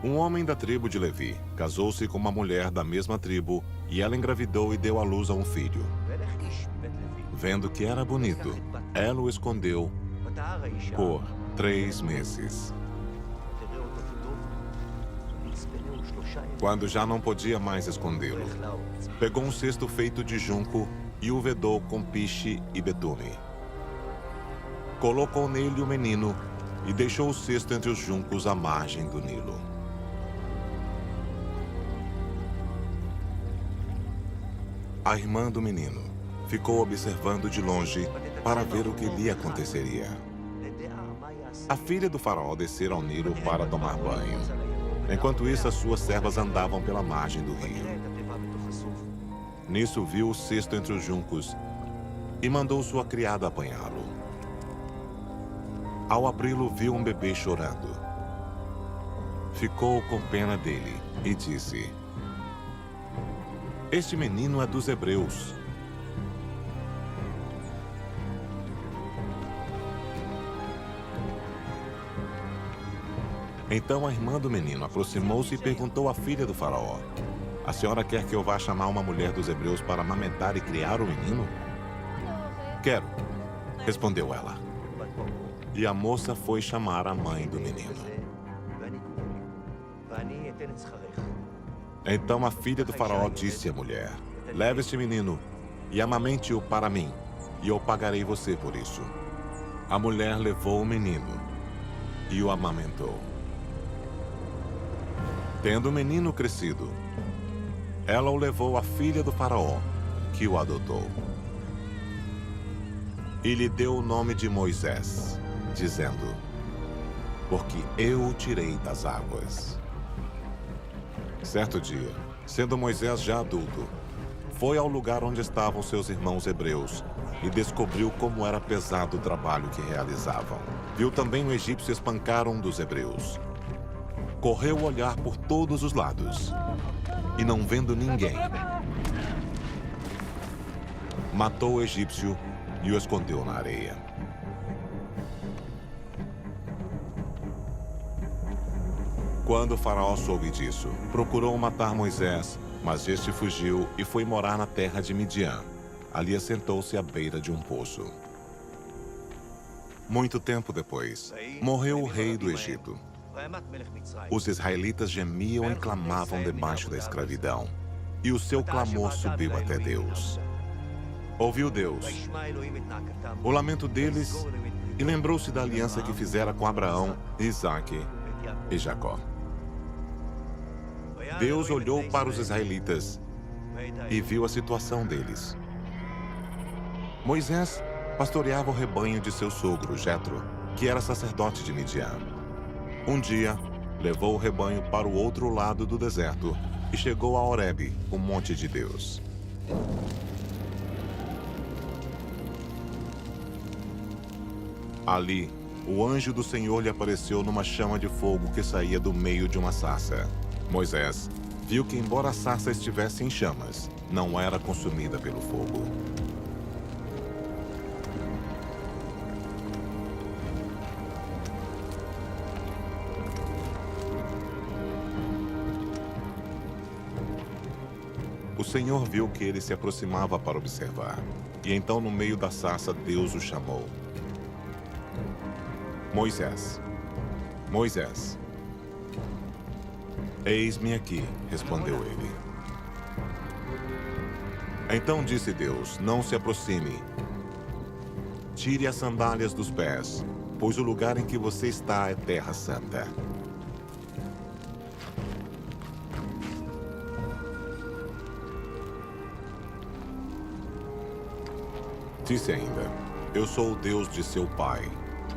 Um homem da tribo de Levi casou-se com uma mulher da mesma tribo e ela engravidou e deu à luz a um filho. Vendo que era bonito, ela o escondeu por 3 meses. Quando já não podia mais escondê-lo, pegou um cesto feito de junco e o vedou com piche e betume. Colocou nele o menino e deixou o cesto entre os juncos à margem do Nilo. A irmã do menino ficou observando de longe para ver o que lhe aconteceria. A filha do faraó descera ao Nilo para tomar banho. Enquanto isso, as suas servas andavam pela margem do rio. Nisso viu o cesto entre os juncos e mandou sua criada apanhá-lo. Ao abri-lo, viu um bebê chorando. Ficou com pena dele e disse: "Este menino é dos hebreus." Então a irmã do menino aproximou-se e perguntou à filha do faraó: "A senhora quer que eu vá chamar uma mulher dos hebreus para amamentar e criar o menino?" "Quero", respondeu ela. E a moça foi chamar a mãe do menino. Então a filha do faraó disse à mulher: "Leve este menino e amamente-o para mim, e eu pagarei você por isso." A mulher levou o menino e o amamentou. Tendo o menino crescido, ela o levou à filha do faraó, que o adotou. E lhe deu o nome de Moisés, dizendo: "Porque eu o tirei das águas." Certo dia, sendo Moisés já adulto, foi ao lugar onde estavam seus irmãos hebreus e descobriu como era pesado o trabalho que realizavam. Viu também um egípcio espancar um dos hebreus. Correu olhar por todos os lados e, não vendo ninguém, matou o egípcio e o escondeu na areia. Quando o faraó soube disso, procurou matar Moisés, mas este fugiu e foi morar na terra de Midian. Ali assentou-se à beira de um poço. Muito tempo depois, morreu o rei do Egito. Os israelitas gemiam e clamavam debaixo da escravidão, e o seu clamor subiu até Deus. Ouviu Deus o lamento deles e lembrou-se da aliança que fizera com Abraão, Isaque e Jacó. Deus olhou para os israelitas e viu a situação deles. Moisés pastoreava o rebanho de seu sogro, Jetro, que era sacerdote de Midian. Um dia, levou o rebanho para o outro lado do deserto e chegou a Horebe, o monte de Deus. Ali, o anjo do Senhor lhe apareceu numa chama de fogo que saía do meio de uma sarça. Moisés viu que, embora a sarça estivesse em chamas, não era consumida pelo fogo. O Senhor viu que ele se aproximava para observar, e então no meio da sarça Deus o chamou: "Moisés, Moisés." Eis-me aqui, respondeu ele. Então disse Deus, não se aproxime. Tire as sandálias dos pés, pois o lugar em que você está é terra santa. Disse ainda, eu sou o Deus de seu pai,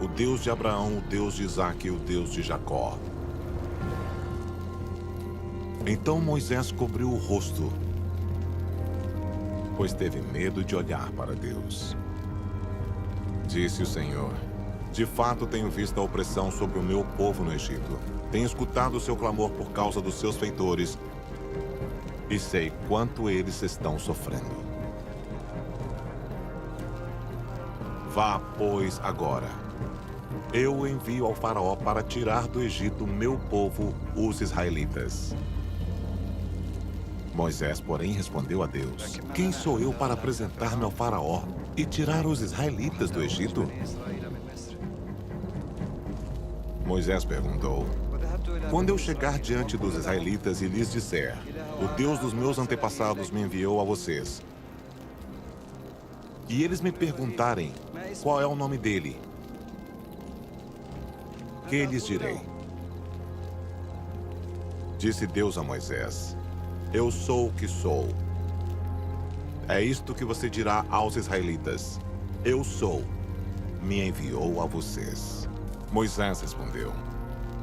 o Deus de Abraão, o Deus de Isaque e o Deus de Jacó. Então Moisés cobriu o rosto, pois teve medo de olhar para Deus. Disse o Senhor, de fato tenho visto a opressão sobre o meu povo no Egito. Tenho escutado o seu clamor por causa dos seus feitores e sei quanto eles estão sofrendo. Vá, pois, agora. Eu o envio ao faraó para tirar do Egito meu povo, os israelitas. Moisés, porém, respondeu a Deus, quem sou eu para apresentar-me ao faraó e tirar os israelitas do Egito? Moisés perguntou, quando eu chegar diante dos israelitas e lhes disser, o Deus dos meus antepassados me enviou a vocês, e eles me perguntarem qual é o nome dele, que lhes direi? Disse Deus a Moisés, eu sou o que sou. É isto que você dirá aos israelitas. Eu sou, me enviou a vocês. Moisés respondeu,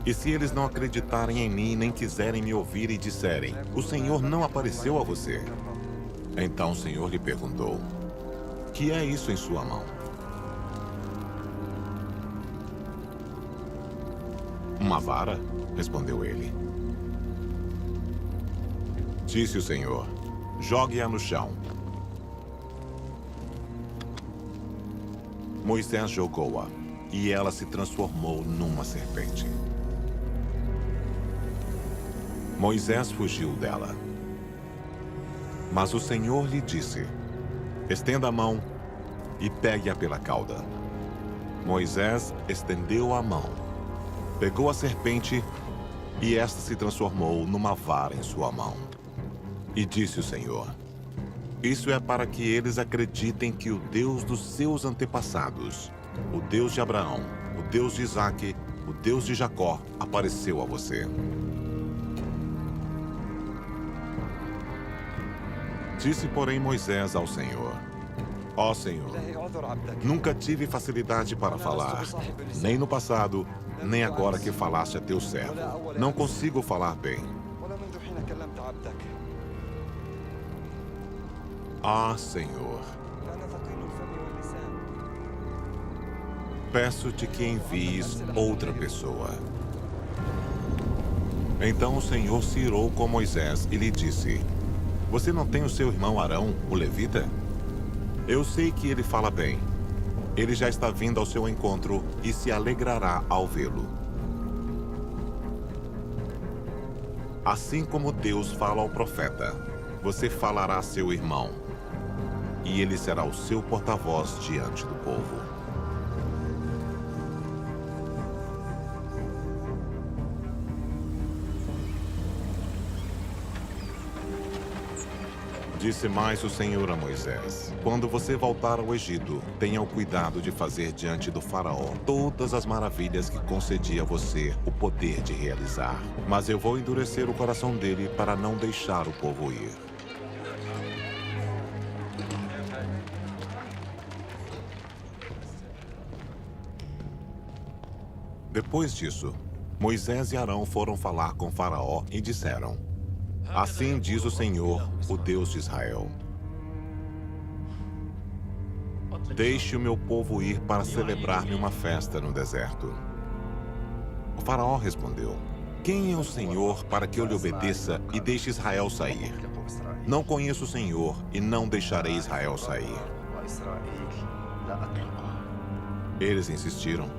e se eles não acreditarem em mim, nem quiserem me ouvir e disserem, o Senhor não apareceu a você? Então o Senhor lhe perguntou, que é isso em sua mão? Uma vara? Respondeu ele. Disse o Senhor, jogue-a no chão. Moisés jogou-a, e ela se transformou numa serpente. Moisés fugiu dela. Mas o Senhor lhe disse, estenda a mão e pegue-a pela cauda. Moisés estendeu a mão, pegou a serpente e esta se transformou numa vara em sua mão. E disse o Senhor, isso é para que eles acreditem que o Deus dos seus antepassados, o Deus de Abraão, o Deus de Isaque, o Deus de Jacó, apareceu a você. Disse, porém, Moisés ao Senhor, ó Senhor, nunca tive facilidade para falar, nem no passado, nem agora que falaste a teu servo. Não consigo falar bem. Ah, Senhor, peço-te que envies outra pessoa. Então o Senhor se irou com Moisés e lhe disse, você não tem o seu irmão Arão, o levita? Eu sei que ele fala bem. Ele já está vindo ao seu encontro e se alegrará ao vê-lo. Assim como Deus fala ao profeta, você falará a seu irmão, e ele será o seu porta-voz diante do povo. Disse mais o Senhor a Moisés, quando você voltar ao Egito, tenha o cuidado de fazer diante do faraó todas as maravilhas que concedi a você o poder de realizar. Mas eu vou endurecer o coração dele para não deixar o povo ir. Depois disso, Moisés e Arão foram falar com Faraó e disseram, assim diz o Senhor, o Deus de Israel. Deixe o meu povo ir para celebrar-me uma festa no deserto. O Faraó respondeu, quem é o Senhor para que eu lhe obedeça e deixe Israel sair? Não conheço o Senhor e não deixarei Israel sair. Eles insistiram,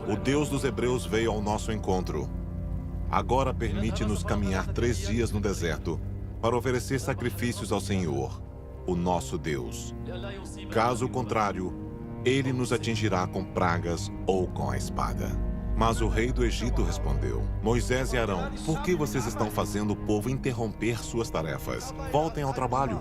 o Deus dos Hebreus veio ao nosso encontro. Agora permite-nos caminhar 3 dias no deserto para oferecer sacrifícios ao Senhor, o nosso Deus. Caso contrário, ele nos atingirá com pragas ou com a espada. Mas o rei do Egito respondeu: Moisés e Arão, por que vocês estão fazendo o povo interromper suas tarefas? Voltem ao trabalho.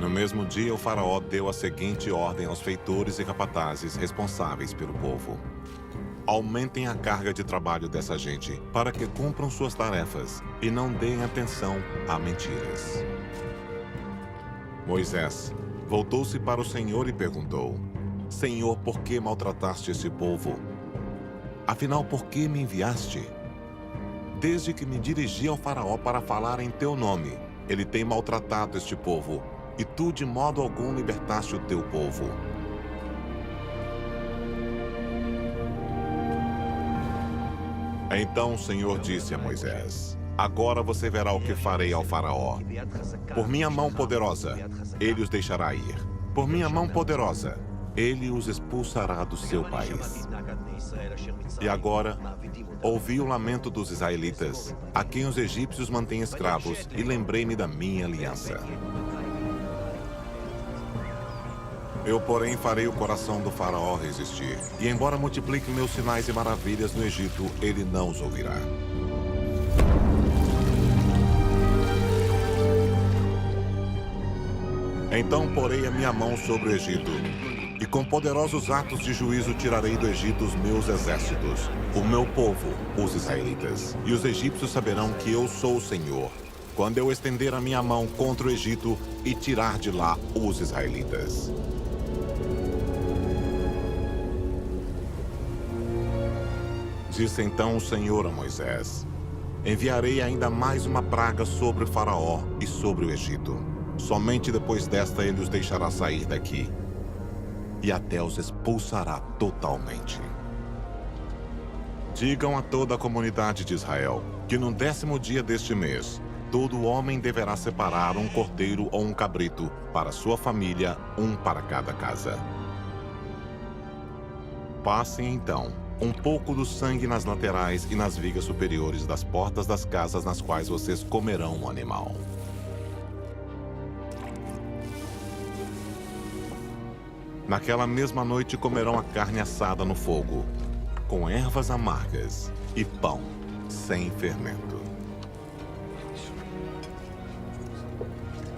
No mesmo dia, o faraó deu a seguinte ordem aos feitores e capatazes responsáveis pelo povo: aumentem a carga de trabalho dessa gente para que cumpram suas tarefas e não deem atenção a mentiras. Moisés voltou-se para o Senhor e perguntou: Senhor, por que maltrataste esse povo? Afinal, por que me enviaste? Desde que me dirigi ao faraó para falar em teu nome, ele tem maltratado este povo, e tu de modo algum libertaste o teu povo. Então o Senhor disse a Moisés: agora você verá o que farei ao faraó. Por minha mão poderosa, ele os deixará ir. Por minha mão poderosa, ele os expulsará do seu país. E agora, ouvi o lamento dos israelitas, a quem os egípcios mantêm escravos, e lembrei-me da minha aliança. Eu, porém, farei o coração do faraó resistir. E embora multiplique meus sinais e maravilhas no Egito, ele não os ouvirá. Então porei a minha mão sobre o Egito, e com poderosos atos de juízo tirarei do Egito os meus exércitos, o meu povo, os israelitas. E os egípcios saberão que eu sou o Senhor, quando eu estender a minha mão contra o Egito e tirar de lá os israelitas. Disse então o Senhor a Moisés: enviarei ainda mais uma praga sobre o faraó e sobre o Egito. Somente depois desta ele os deixará sair daqui, e até os expulsará totalmente. Digam a toda a comunidade de Israel que no 10º dia deste mês, todo homem deverá separar um cordeiro ou um cabrito para sua família, um para cada casa. Passem então um pouco do sangue nas laterais e nas vigas superiores das portas das casas nas quais vocês comerão o animal. Naquela mesma noite comerão a carne assada no fogo, com ervas amargas e pão sem fermento.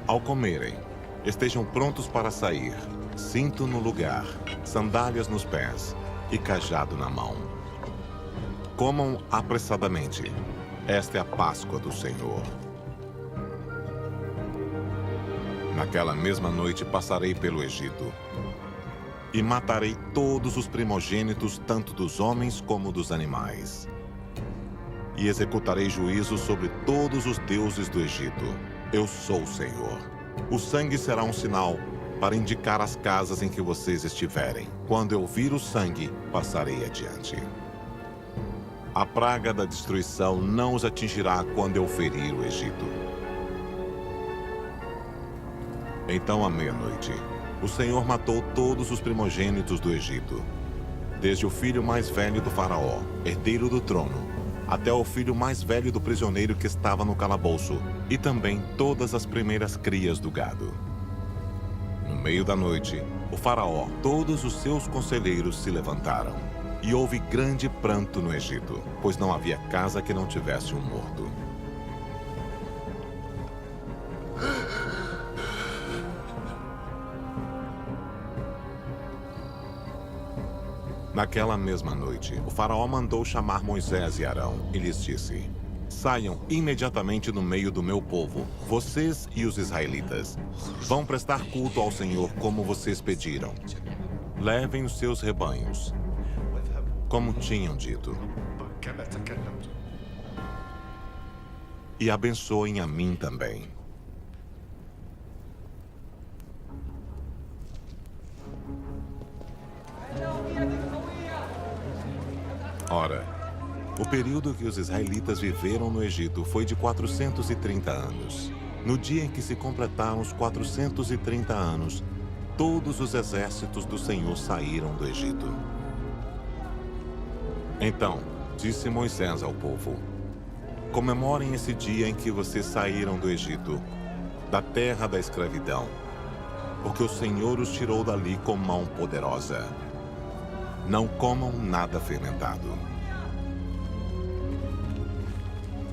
Ao comerem, estejam prontos para sair, cinto no lugar, sandálias nos pés e cajado na mão. Comam apressadamente. Esta é a Páscoa do Senhor. Naquela mesma noite passarei pelo Egito e matarei todos os primogênitos, tanto dos homens como dos animais. E executarei juízo sobre todos os deuses do Egito. Eu sou o Senhor. O sangue será um sinal para indicar as casas em que vocês estiverem. Quando eu vir o sangue, passarei adiante. A praga da destruição não os atingirá quando eu ferir o Egito. Então, à meia-noite, o Senhor matou todos os primogênitos do Egito, desde o filho mais velho do faraó, herdeiro do trono, até o filho mais velho do prisioneiro que estava no calabouço, e também todas as primeiras crias do gado. No meio da noite, o faraó, todos os seus conselheiros se levantaram, e houve grande pranto no Egito, pois não havia casa que não tivesse um morto. Naquela mesma noite, o faraó mandou chamar Moisés e Arão e lhes disse: saiam imediatamente no meio do meu povo, vocês e os israelitas. Vão prestar culto ao Senhor como vocês pediram. Levem os seus rebanhos, como tinham dito. E abençoem a mim também. Ora, o período que os israelitas viveram no Egito foi de 430 anos. No dia em que se completaram os 430 anos, todos os exércitos do Senhor saíram do Egito. Então, disse Moisés ao povo: comemorem esse dia em que vocês saíram do Egito, da terra da escravidão, porque o Senhor os tirou dali com mão poderosa. Não comam nada fermentado.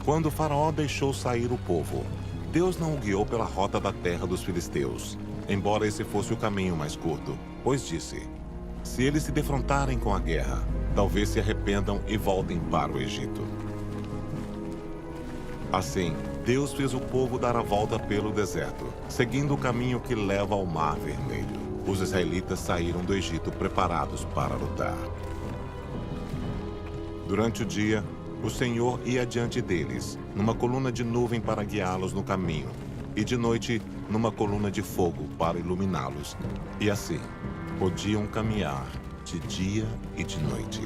Quando o faraó deixou sair o povo, Deus não o guiou pela rota da terra dos filisteus, embora esse fosse o caminho mais curto, pois disse: se eles se defrontarem com a guerra, talvez se arrependam e voltem para o Egito. Assim, Deus fez o povo dar a volta pelo deserto, seguindo o caminho que leva ao Mar Vermelho. Os israelitas saíram do Egito preparados para lutar. Durante o dia, o Senhor ia adiante deles, numa coluna de nuvem para guiá-los no caminho, e de noite, numa coluna de fogo para iluminá-los. E assim, podiam caminhar de dia e de noite.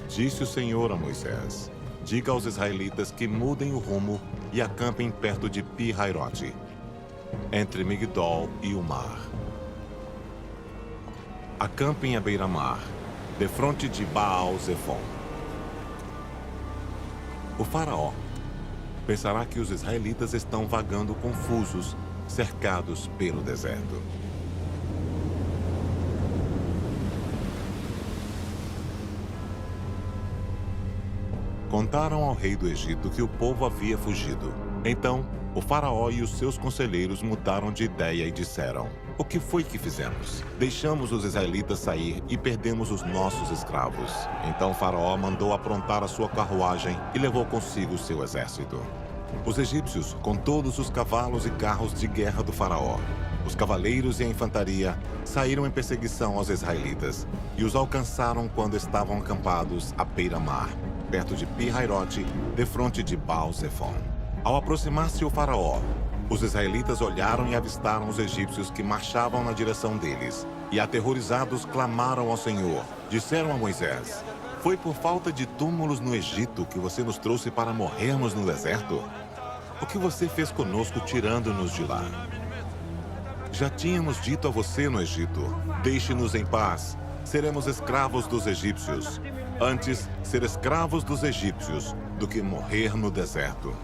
Disse o Senhor a Moisés: diga aos israelitas que mudem o rumo e acampem perto de Pi-Hairote, entre Migdol e o mar. Acampem à beira-mar, defronte de Baal-Zefon. O faraó pensará que os israelitas estão vagando confusos, cercados pelo deserto. Contaram ao rei do Egito que o povo havia fugido. Então, o faraó e os seus conselheiros mudaram de ideia e disseram: o que foi que fizemos? Deixamos os israelitas sair e perdemos os nossos escravos. Então o faraó mandou aprontar a sua carruagem e levou consigo seu exército. Os egípcios, com todos os cavalos e carros de guerra do faraó, os cavaleiros e a infantaria, saíram em perseguição aos israelitas e os alcançaram quando estavam acampados à beira-mar, perto de Pi-Hairote, defronte de Baal-Zefon. Ao aproximar-se o faraó, os israelitas olharam e avistaram os egípcios que marchavam na direção deles, e aterrorizados clamaram ao Senhor. Disseram a Moisés: foi por falta de túmulos no Egito que você nos trouxe para morrermos no deserto? O que você fez conosco tirando-nos de lá? Já tínhamos dito a você no Egito: deixe-nos em paz, seremos escravos dos egípcios. Antes, ser escravos dos egípcios do que morrer no deserto.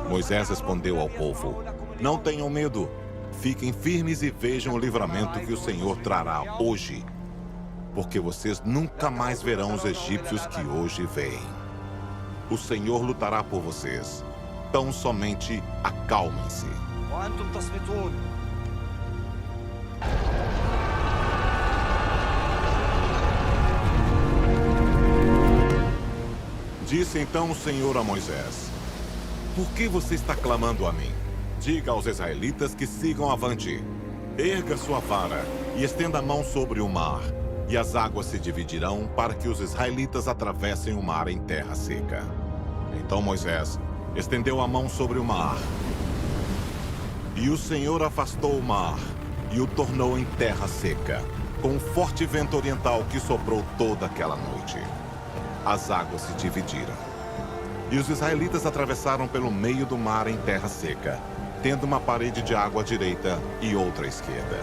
Moisés respondeu ao povo: não tenham medo, fiquem firmes e vejam o livramento que o Senhor trará hoje, porque vocês nunca mais verão os egípcios que hoje veem. O Senhor lutará por vocês, tão somente acalmem-se. Disse então o Senhor a Moisés: por que você está clamando a mim? Diga aos israelitas que sigam avante. Erga sua vara e estenda a mão sobre o mar, e as águas se dividirão para que os israelitas atravessem o mar em terra seca. Então Moisés estendeu a mão sobre o mar, e o Senhor afastou o mar e o tornou em terra seca, com um forte vento oriental que soprou toda aquela noite. As águas se dividiram, e os israelitas atravessaram pelo meio do mar em terra seca, tendo uma parede de água à direita e outra à esquerda.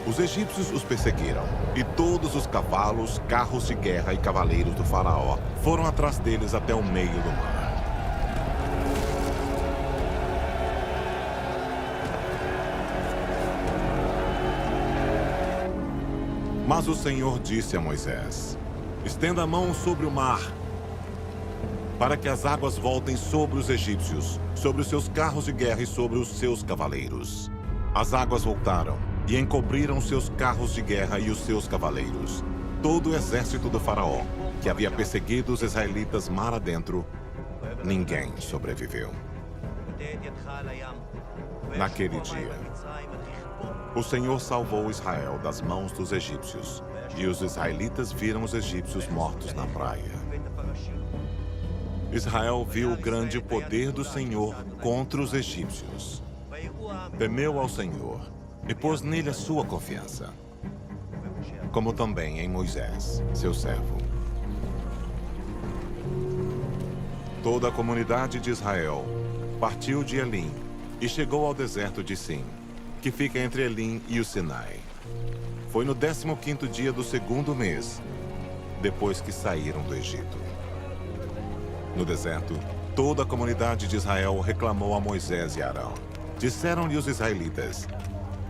Os egípcios os perseguiram, e todos os cavalos, carros de guerra e cavaleiros do faraó foram atrás deles até o meio do mar. Mas o Senhor disse a Moisés: estenda a mão sobre o mar, para que as águas voltem sobre os egípcios, sobre os seus carros de guerra e sobre os seus cavaleiros. As águas voltaram e encobriram seus carros de guerra e os seus cavaleiros. Todo o exército do faraó, que havia perseguido os israelitas mar adentro, ninguém sobreviveu. Naquele dia, o Senhor salvou Israel das mãos dos egípcios, e os israelitas viram os egípcios mortos na praia. Israel viu o grande poder do Senhor contra os egípcios. Temeu ao Senhor e pôs nele a sua confiança, como também em Moisés, seu servo. Toda a comunidade de Israel partiu de Elim e chegou ao deserto de Sim, que fica entre Elim e o Sinai. Foi no 15º dia do 2º mês, depois que saíram do Egito. No deserto, toda a comunidade de Israel reclamou a Moisés e Arão. Disseram-lhe os israelitas: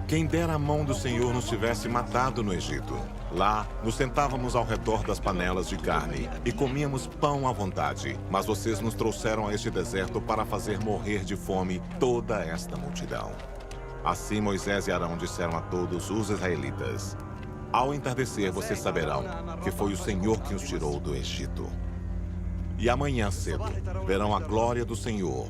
quem dera a mão do Senhor nos tivesse matado no Egito. Lá, nos sentávamos ao redor das panelas de carne e comíamos pão à vontade. Mas vocês nos trouxeram a este deserto para fazer morrer de fome toda esta multidão. Assim Moisés e Arão disseram a todos os israelitas: ao entardecer vocês saberão que foi o Senhor que os tirou do Egito. E amanhã cedo verão a glória do Senhor,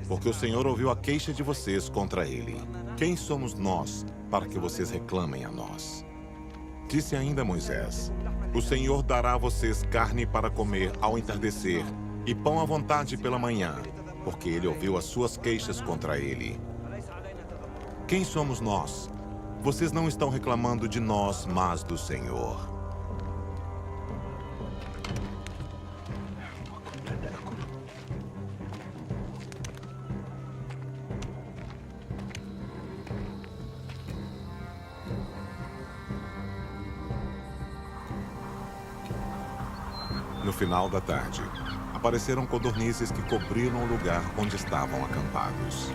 porque o Senhor ouviu a queixa de vocês contra ele. Quem somos nós para que vocês reclamem a nós? Disse ainda Moisés: o Senhor dará a vocês carne para comer ao entardecer e pão à vontade pela manhã, porque ele ouviu as suas queixas contra ele. Quem somos nós? Vocês não estão reclamando de nós, mas do Senhor. No final da tarde, apareceram codornizes que cobriram o lugar onde estavam acampados.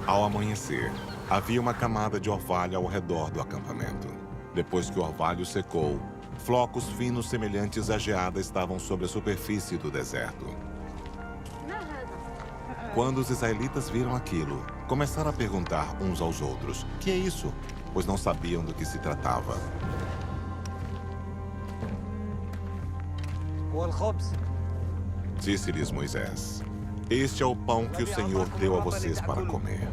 Ao amanhecer, havia uma camada de orvalho ao redor do acampamento. Depois que o orvalho secou, flocos finos semelhantes à geada estavam sobre a superfície do deserto. Quando os israelitas viram aquilo, começaram a perguntar uns aos outros: que é isso? Pois não sabiam do que se tratava. Disse-lhes Moisés: este é o pão que o Senhor deu a vocês para comer.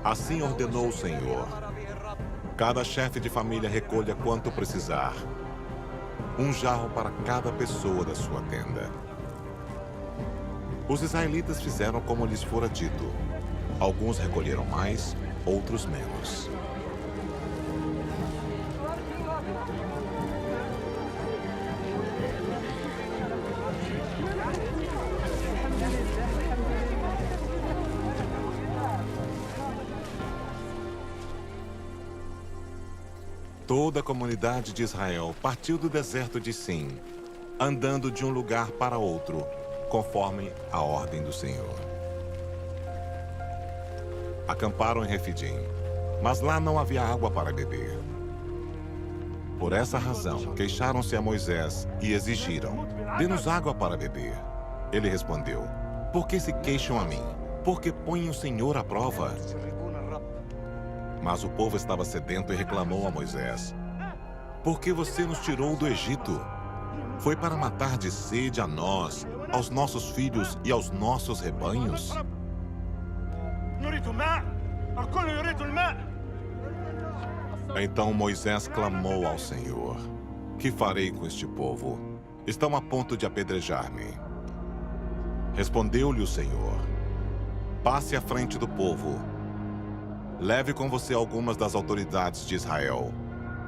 Assim ordenou o Senhor: cada chefe de família recolha quanto precisar, um jarro para cada pessoa da sua tenda. Os israelitas fizeram como lhes fora dito. Alguns recolheram mais, outros menos. Toda a comunidade de Israel partiu do deserto de Sim, andando de um lugar para outro, conforme a ordem do Senhor. Acamparam em Refidim, mas lá não havia água para beber. Por essa razão, queixaram-se a Moisés e exigiram: dê-nos água para beber. Ele respondeu: por que se queixam a mim? Porque põem o Senhor à prova. Mas o povo estava sedento e reclamou a Moisés: por que você nos tirou do Egito? Foi para matar de sede a nós, aos nossos filhos e aos nossos rebanhos? Então Moisés clamou ao Senhor: que farei com este povo? Estão a ponto de apedrejar-me. Respondeu-lhe o Senhor: passe à frente do povo. Leve com você algumas das autoridades de Israel.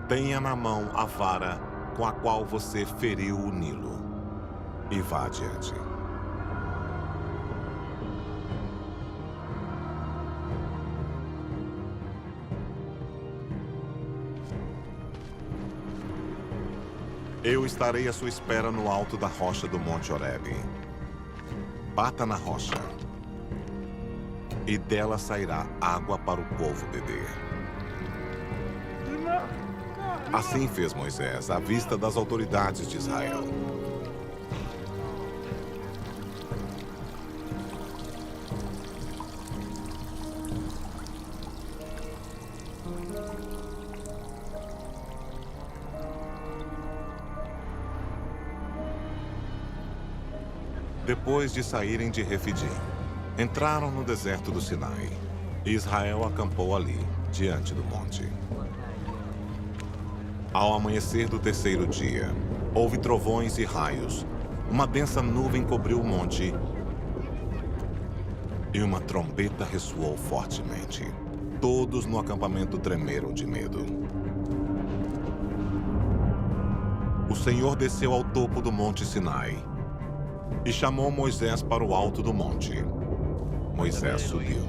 Tenha na mão a vara com a qual você feriu o Nilo. E vá adiante. Eu estarei à sua espera no alto da rocha do Monte Horebe. Bata na rocha, e dela sairá água para o povo beber. Assim fez Moisés à vista das autoridades de Israel. Depois de saírem de Refidim, entraram no deserto do Sinai, e Israel acampou ali, diante do monte. Ao amanhecer do terceiro dia, houve trovões e raios. Uma densa nuvem cobriu o monte, e uma trombeta ressoou fortemente. Todos no acampamento tremeram de medo. O Senhor desceu ao topo do Monte Sinai e chamou Moisés para o alto do monte. Moisés subiu.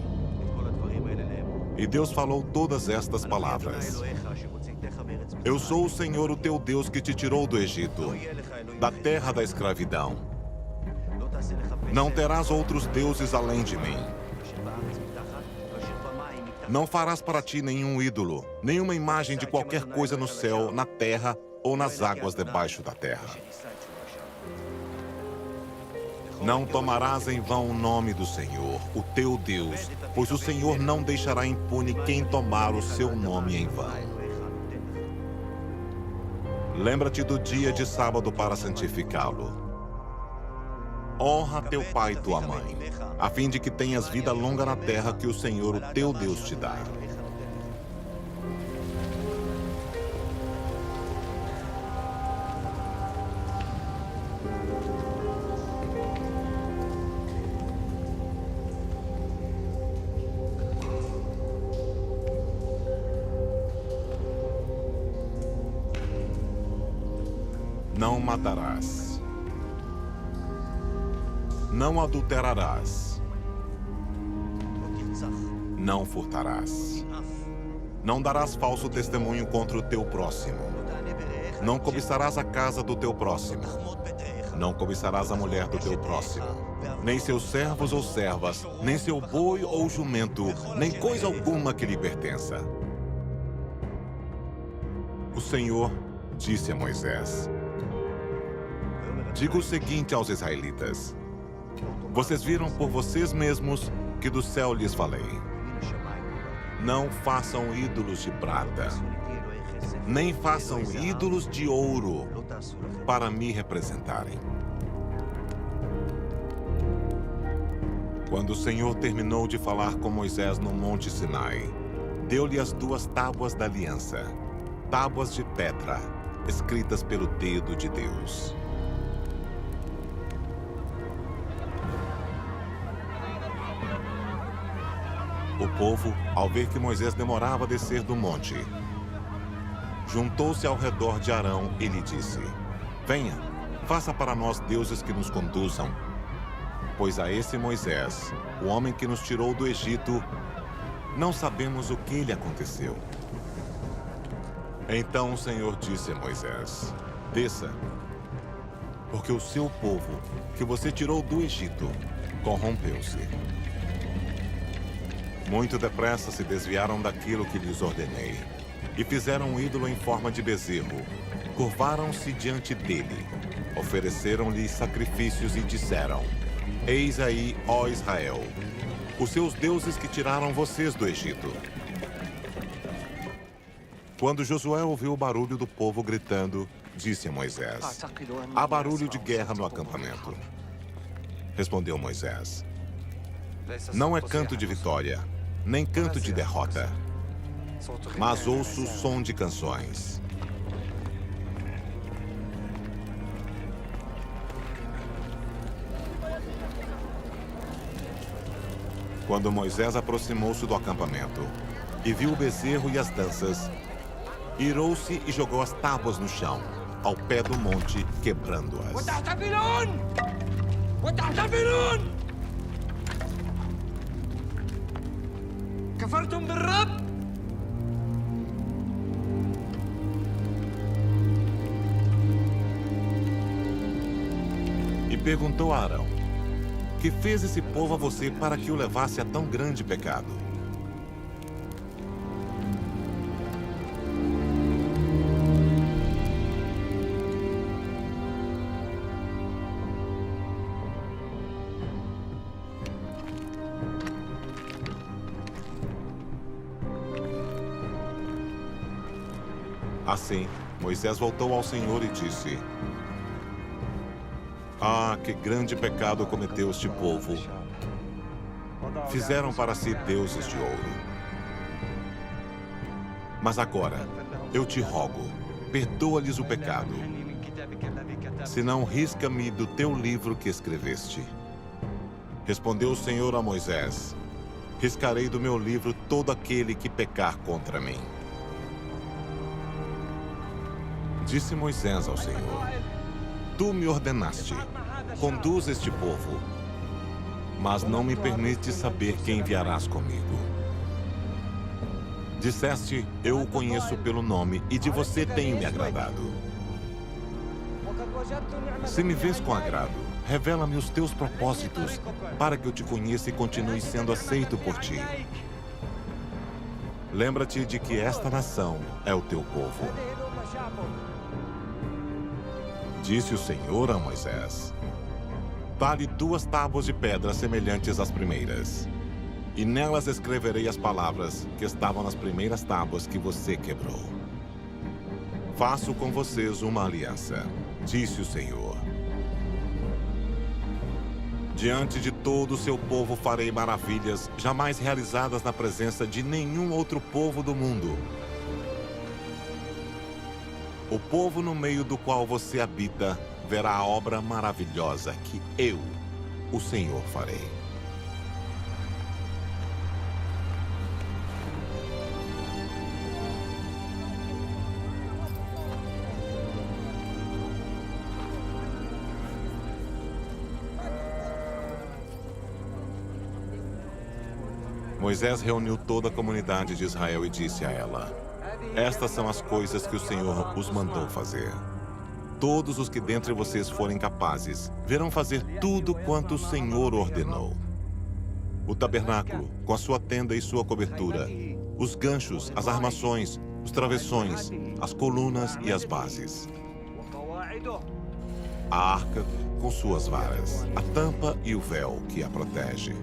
E Deus falou todas estas palavras. Eu sou o Senhor, o teu Deus, que te tirou do Egito, da terra da escravidão. Não terás outros deuses além de mim. Não farás para ti nenhum ídolo, nenhuma imagem de qualquer coisa no céu, na terra ou nas águas debaixo da terra. Não tomarás em vão o nome do Senhor, o teu Deus, pois o Senhor não deixará impune quem tomar o seu nome em vão. Lembra-te do dia de sábado para santificá-lo. Honra teu pai e tua mãe, a fim de que tenhas vida longa na terra que o Senhor, o teu Deus, te dá. Não matarás. Não adulterarás. Não furtarás. Não darás falso testemunho contra o teu próximo. Não cobiçarás a casa do teu próximo. Não cobiçarás a mulher do teu próximo. Nem seus servos ou servas, nem seu boi ou jumento, nem coisa alguma que lhe pertença. O Senhor disse a Moisés: diga o seguinte aos israelitas: vocês viram por vocês mesmos que do céu lhes falei. Não façam ídolos de prata, nem façam ídolos de ouro para me representarem. Quando o Senhor terminou de falar com Moisés no Monte Sinai, deu-lhe as 2 tábuas da aliança, tábuas de pedra, escritas pelo dedo de Deus. O povo, ao ver que Moisés demorava a descer do monte, juntou-se ao redor de Arão e lhe disse: venha, faça para nós deuses que nos conduzam, pois a esse Moisés, o homem que nos tirou do Egito, não sabemos o que lhe aconteceu. Então o Senhor disse a Moisés: desça, porque o seu povo, que você tirou do Egito, corrompeu-se. Muito depressa se desviaram daquilo que lhes ordenei, e fizeram um ídolo em forma de bezerro. Curvaram-se diante dele, ofereceram-lhe sacrifícios e disseram: eis aí, ó Israel, os seus deuses que tiraram vocês do Egito. Quando Josué ouviu o barulho do povo gritando, disse a Moisés: há barulho de guerra no acampamento. Respondeu Moisés: não é canto de vitória, nem canto de derrota, mas ouço o som de canções. Quando Moisés aproximou-se do acampamento e viu o bezerro e as danças, irou-se e jogou as tábuas no chão, ao pé do monte, quebrando-as. كفرتم بالرب. E perguntou a Arão: que fez esse povo a você para que o levasse a tão grande pecado? Assim, Moisés voltou ao Senhor e disse: ah, que grande pecado cometeu este povo. Fizeram para si deuses de ouro. Mas agora, eu te rogo, perdoa-lhes o pecado. Senão, risca-me do teu livro que escreveste. Respondeu o Senhor a Moisés: Riscarei do meu livro todo aquele que pecar contra mim. Disse Moisés ao Senhor: Tu me ordenaste, conduz este povo, mas não me permites saber quem enviarás comigo. Disseste: Eu o conheço pelo nome e de você tenho me agradado. Se me vês com agrado, revela-me os teus propósitos, para que eu te conheça e continue sendo aceito por ti. Lembra-te de que esta nação é o teu povo. Disse o Senhor a Moisés: Tale 2 tábuas de pedra semelhantes às primeiras, e nelas escreverei as palavras que estavam nas primeiras tábuas que você quebrou. Faço com vocês uma aliança, disse o Senhor. Diante de todo o seu povo farei maravilhas jamais realizadas na presença de nenhum outro povo do mundo. O povo no meio do qual você habita verá a obra maravilhosa que eu, o Senhor, farei. Moisés reuniu toda a comunidade de Israel e disse a ela: Estas são as coisas que o Senhor os mandou fazer. Todos os que dentre vocês forem capazes verão fazer tudo quanto o Senhor ordenou. O tabernáculo, com a sua tenda e sua cobertura, os ganchos, as armações, os travessões, as colunas e as bases. A arca com suas varas, a tampa e o véu que a protege.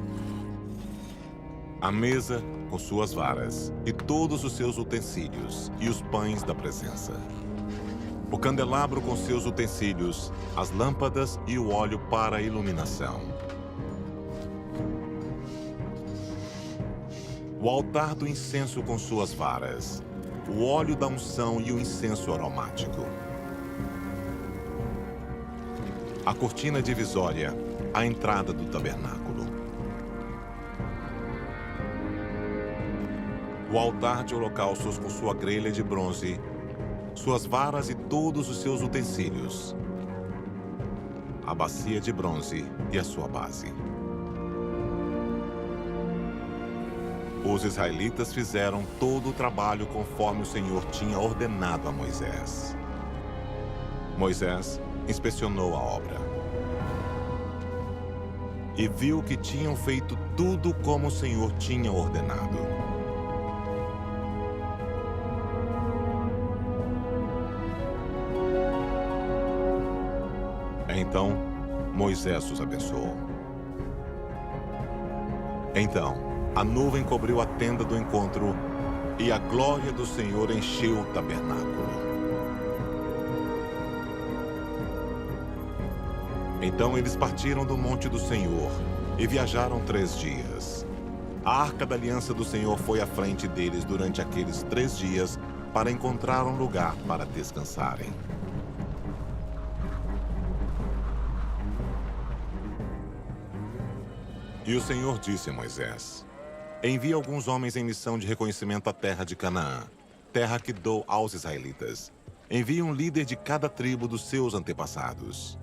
A mesa com suas varas e todos os seus utensílios e os pães da presença. O candelabro com seus utensílios, as lâmpadas e o óleo para a iluminação. O altar do incenso com suas varas, o óleo da unção e o incenso aromático. A cortina divisória, a entrada do tabernáculo. O altar de holocaustos com sua grelha de bronze, suas varas e todos os seus utensílios. A bacia de bronze e a sua base. Os israelitas fizeram todo o trabalho conforme o Senhor tinha ordenado a Moisés. Moisés inspecionou a obra e viu que tinham feito tudo como o Senhor tinha ordenado. Então, Moisés os abençoou. Então, a nuvem cobriu a tenda do encontro e a glória do Senhor encheu o tabernáculo. Então eles partiram do monte do Senhor e viajaram 3 dias. A arca da aliança do Senhor foi à frente deles durante aqueles 3 dias para encontrar um lugar para descansarem. E o Senhor disse a Moisés: Envie alguns homens em missão de reconhecimento à terra de Canaã, terra que dou aos israelitas. Envie um líder de cada tribo dos seus antepassados.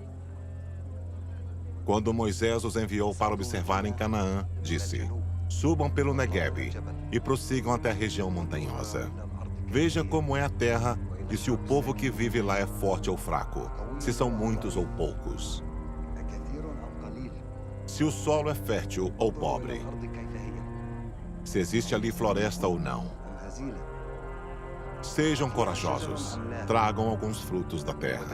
Quando Moisés os enviou para observar em Canaã, disse: Subam pelo Negueb e prossigam até a região montanhosa. Veja como é a terra e se o povo que vive lá é forte ou fraco, se são muitos ou poucos. Se o solo é fértil ou pobre, se existe ali floresta ou não. Sejam corajosos, tragam alguns frutos da terra.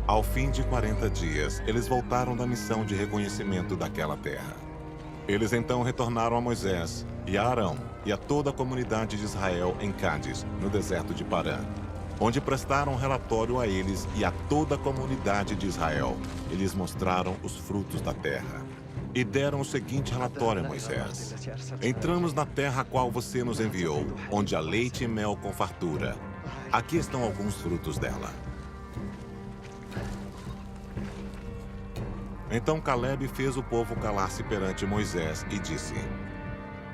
Ao fim de 40 dias, eles voltaram da missão de reconhecimento daquela terra. Eles então retornaram a Moisés e a Arão e a toda a comunidade de Israel em Cádiz, no deserto de Parã, onde prestaram relatório a eles e a toda a comunidade de Israel. Eles mostraram os frutos da terra. e deram o seguinte relatório a Moisés: entramos na terra a qual você nos enviou, onde há leite e mel com fartura. Aqui estão alguns frutos dela. Então Caleb fez o povo calar-se perante Moisés e disse: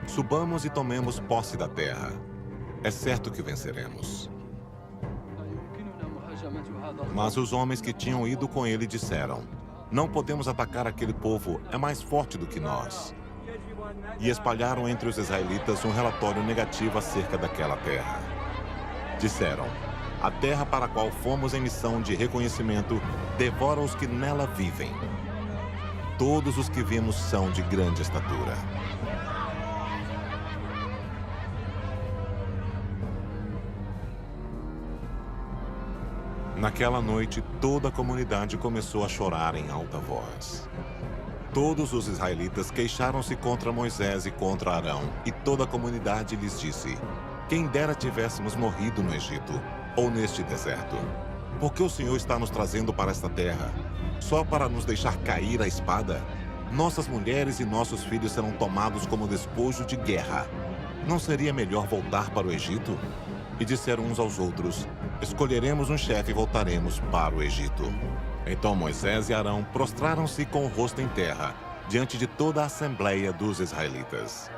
subamos e tomemos posse da terra. É certo que venceremos. Mas os homens que tinham ido com ele disseram: não podemos atacar aquele povo, é mais forte do que nós. E espalharam entre os israelitas um relatório negativo acerca daquela terra. Disseram: a terra para a qual fomos em missão de reconhecimento devora os que nela vivem. Todos os que vimos são de grande estatura. Naquela noite, toda a comunidade começou a chorar em alta voz. Todos os israelitas queixaram-se contra Moisés e contra Arão, e toda a comunidade lhes disse: quem dera tivéssemos morrido no Egito, ou neste deserto. Porque o Senhor está nos trazendo para esta terra, só para nos deixar cair a espada? Nossas mulheres e nossos filhos serão tomados como despojo de guerra. Não seria melhor voltar para o Egito? E disseram uns aos outros: escolheremos um chefe e voltaremos para o Egito. Então Moisés e Arão prostraram-se com o rosto em terra, diante de toda a assembleia dos israelitas.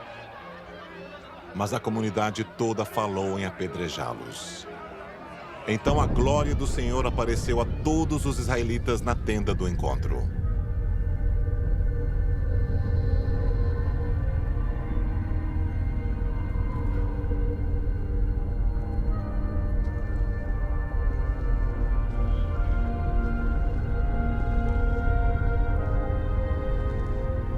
Mas a comunidade toda falou em apedrejá-los. Então a glória do Senhor apareceu a todos os israelitas na tenda do encontro.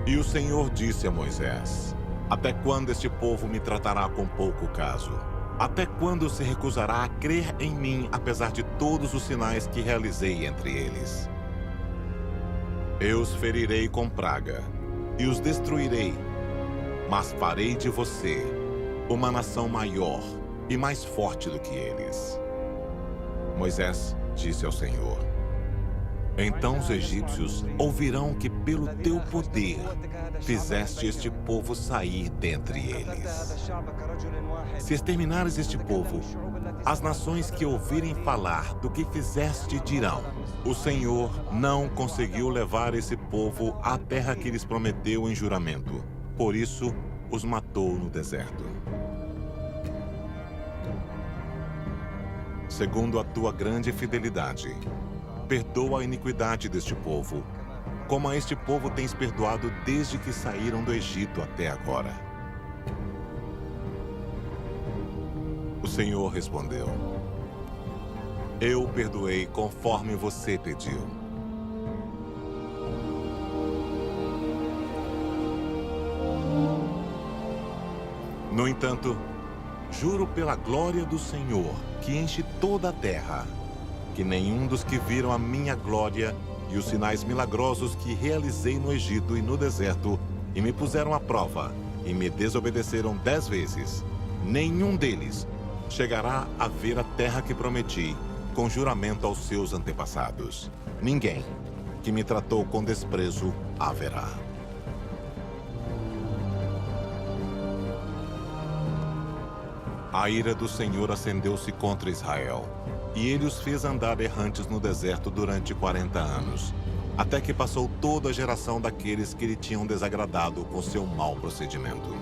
E o Senhor disse a Moisés: até quando este povo me tratará com pouco caso? Até quando se recusará a crer em mim, apesar de todos os sinais que realizei entre eles? Eu os ferirei com praga e os destruirei, mas farei de você uma nação maior e mais forte do que eles. Moisés disse ao Senhor: então os egípcios ouvirão que pelo teu poder fizeste este povo sair dentre eles. Se exterminares este povo, as nações que ouvirem falar do que fizeste dirão: o Senhor não conseguiu levar esse povo à terra que lhes prometeu em juramento. Por isso, os matou no deserto. Segundo a tua grande fidelidade, perdoa a iniquidade deste povo, como a este povo tens perdoado desde que saíram do Egito até agora. O Senhor respondeu: eu perdoei conforme você pediu. No entanto, juro pela glória do Senhor, que enche toda a terra, que nenhum dos que viram a minha glória e os sinais milagrosos que realizei no Egito e no deserto, e me puseram à prova, e me desobedeceram 10 vezes, nenhum deles chegará a ver a terra que prometi, com juramento aos seus antepassados. Ninguém que me tratou com desprezo haverá. A ira do Senhor acendeu-se contra Israel, e ele os fez andar errantes no deserto durante 40 anos, até que passou toda a geração daqueles que lhe tinham desagradado com seu mau procedimento.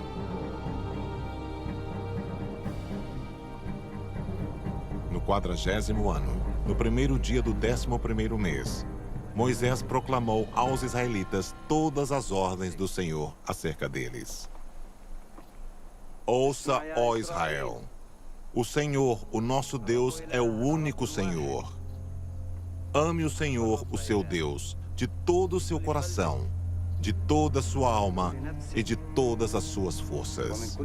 No 40º ano, no primeiro dia do 11º mês, Moisés proclamou aos israelitas todas as ordens do Senhor acerca deles. Ouça, ó Israel, o Senhor, o nosso Deus, é o único Senhor. Ame o Senhor, o seu Deus, de todo o seu coração, de toda a sua alma e de todas as suas forças.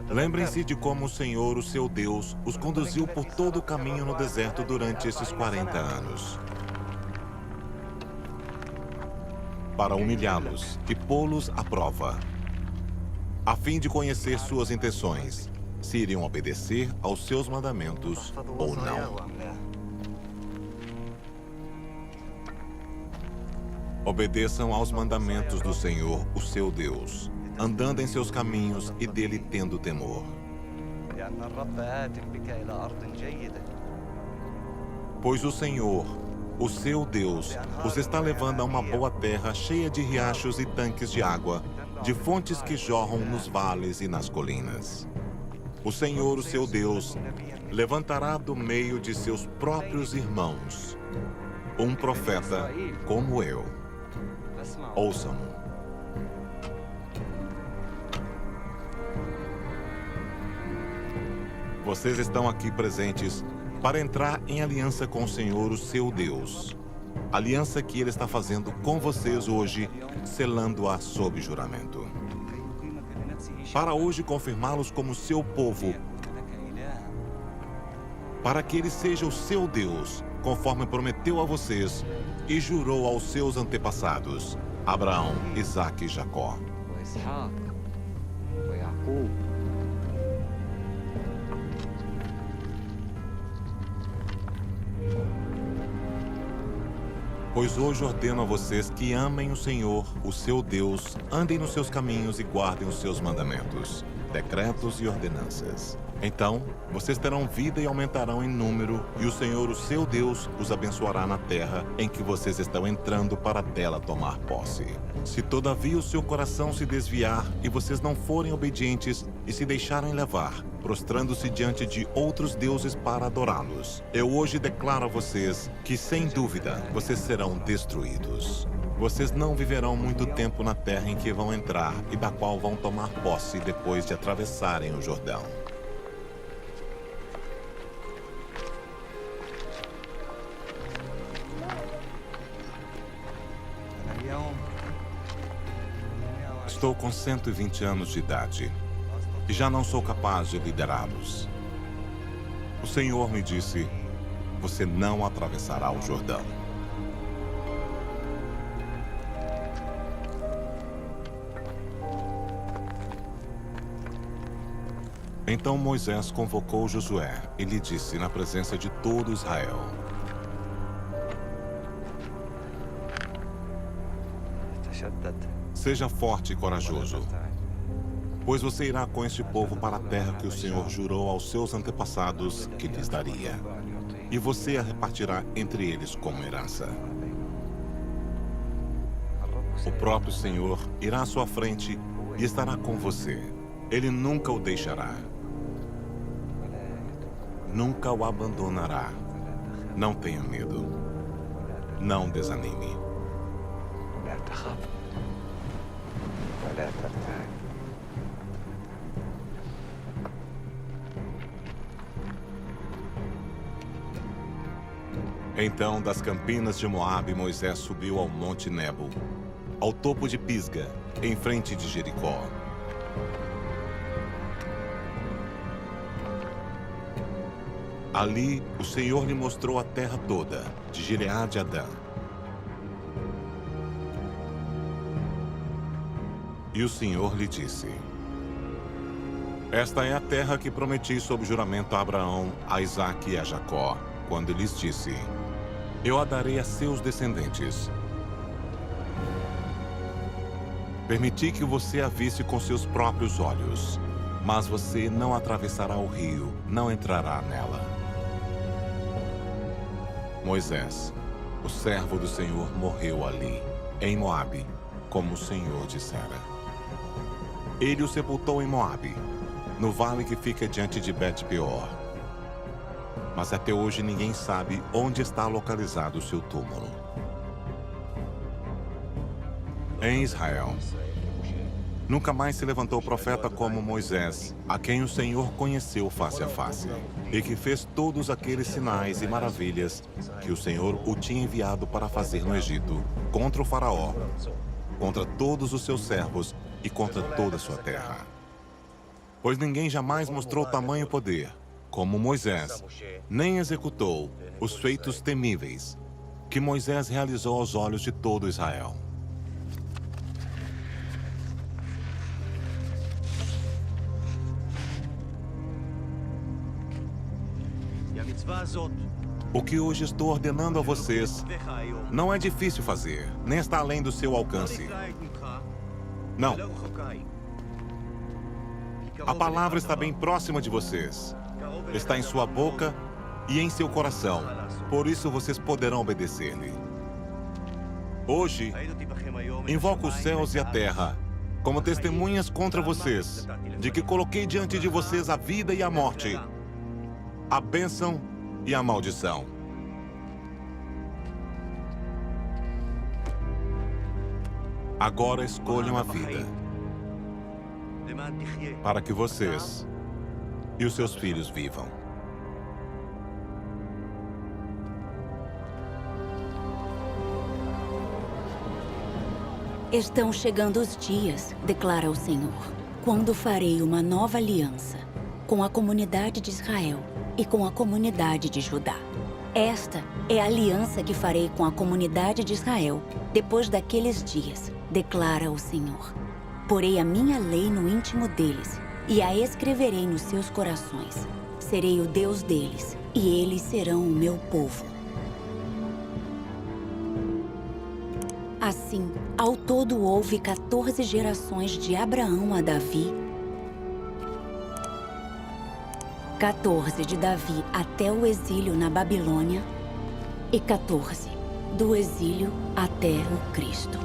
Lembrem-se de como o Senhor, o seu Deus, os conduziu por todo o caminho no deserto durante esses 40 anos. Para humilhá-los e pô-los à prova, a fim de conhecer suas intenções, se iriam obedecer aos seus mandamentos ou não. Obedeçam aos mandamentos do Senhor, o seu Deus, andando em seus caminhos e dele tendo temor. Pois o Senhor, o seu Deus, os está levando a uma boa terra cheia de riachos e tanques de água, de fontes que jorram nos vales e nas colinas. O Senhor, o seu Deus, levantará do meio de seus próprios irmãos um profeta como eu. Ouçam-no. Vocês estão aqui presentes para entrar em aliança com o Senhor, o seu Deus. Aliança que Ele está fazendo com vocês hoje, selando-a sob juramento. Para hoje confirmá-los como seu povo, para que Ele seja o seu Deus, conforme prometeu a vocês e jurou aos seus antepassados, Abraão, Isaque e Jacó. Pois hoje ordeno a vocês que amem o Senhor, o seu Deus, andem nos seus caminhos e guardem os seus mandamentos, decretos e ordenanças. Então, vocês terão vida e aumentarão em número, e o Senhor, o seu Deus, os abençoará na terra em que vocês estão entrando para dela tomar posse. Se todavia o seu coração se desviar e vocês não forem obedientes e se deixarem levar, prostrando-se diante de outros deuses para adorá-los, eu hoje declaro a vocês que, sem dúvida, vocês serão destruídos. Vocês não viverão muito tempo na terra em que vão entrar e da qual vão tomar posse depois de atravessarem o Jordão. Estou com 120 anos de idade e já não sou capaz de liderá-los. O Senhor me disse, você não atravessará o Jordão. Então Moisés convocou Josué e lhe disse na presença de todo Israel: seja forte e corajoso, pois você irá com este povo para a terra que o Senhor jurou aos seus antepassados que lhes daria, e você a repartirá entre eles como herança. O próprio Senhor irá à sua frente e estará com você. Ele nunca o deixará. Nunca o abandonará. Não tenha medo. Não desanime. Então, das campinas de Moabe, Moisés subiu ao Monte Nebo, ao topo de Pisga, em frente de Jericó. Ali, o Senhor lhe mostrou a terra toda, de Gileade a Dan. E o Senhor lhe disse: esta é a terra que prometi sob juramento a Abraão, a Isaque e a Jacó, quando lhes disse: eu a darei a seus descendentes. Permiti que você a visse com seus próprios olhos, mas você não atravessará o rio, não entrará nela. Moisés, o servo do Senhor, morreu ali, em Moabe, como o Senhor dissera. Ele o sepultou em Moabe, no vale que fica diante de Bet-peor. Mas até hoje ninguém sabe onde está localizado o seu túmulo. Em Israel, nunca mais se levantou profeta como Moisés, a quem o Senhor conheceu face a face, e que fez todos aqueles sinais e maravilhas que o Senhor o tinha enviado para fazer no Egito, contra o faraó, contra todos os seus servos e contra toda a sua terra. Pois ninguém jamais mostrou tamanho poder, como Moisés, nem executou os feitos temíveis que Moisés realizou aos olhos de todo Israel. O que hoje estou ordenando a vocês não é difícil fazer, nem está além do seu alcance. Não. A palavra está bem próxima de vocês. Está em sua boca e em seu coração. Por isso vocês poderão obedecer-lhe. Hoje, invoco os céus e a terra como testemunhas contra vocês, de que coloquei diante de vocês a vida e a morte, a bênção e a maldição. Agora escolham a vida, para que vocês e os seus filhos vivam. Estão chegando os dias, declara o Senhor, quando farei uma nova aliança com a comunidade de Israel e com a comunidade de Judá. Esta é a aliança que farei com a comunidade de Israel depois daqueles dias, declara o Senhor. Porei a minha lei no íntimo deles e a escreverei nos seus corações. Serei o Deus deles e eles serão o meu povo. Assim, ao todo houve 14 gerações de Abraão a Davi, 14 de Davi até o exílio na Babilônia e 14 do exílio até o Cristo.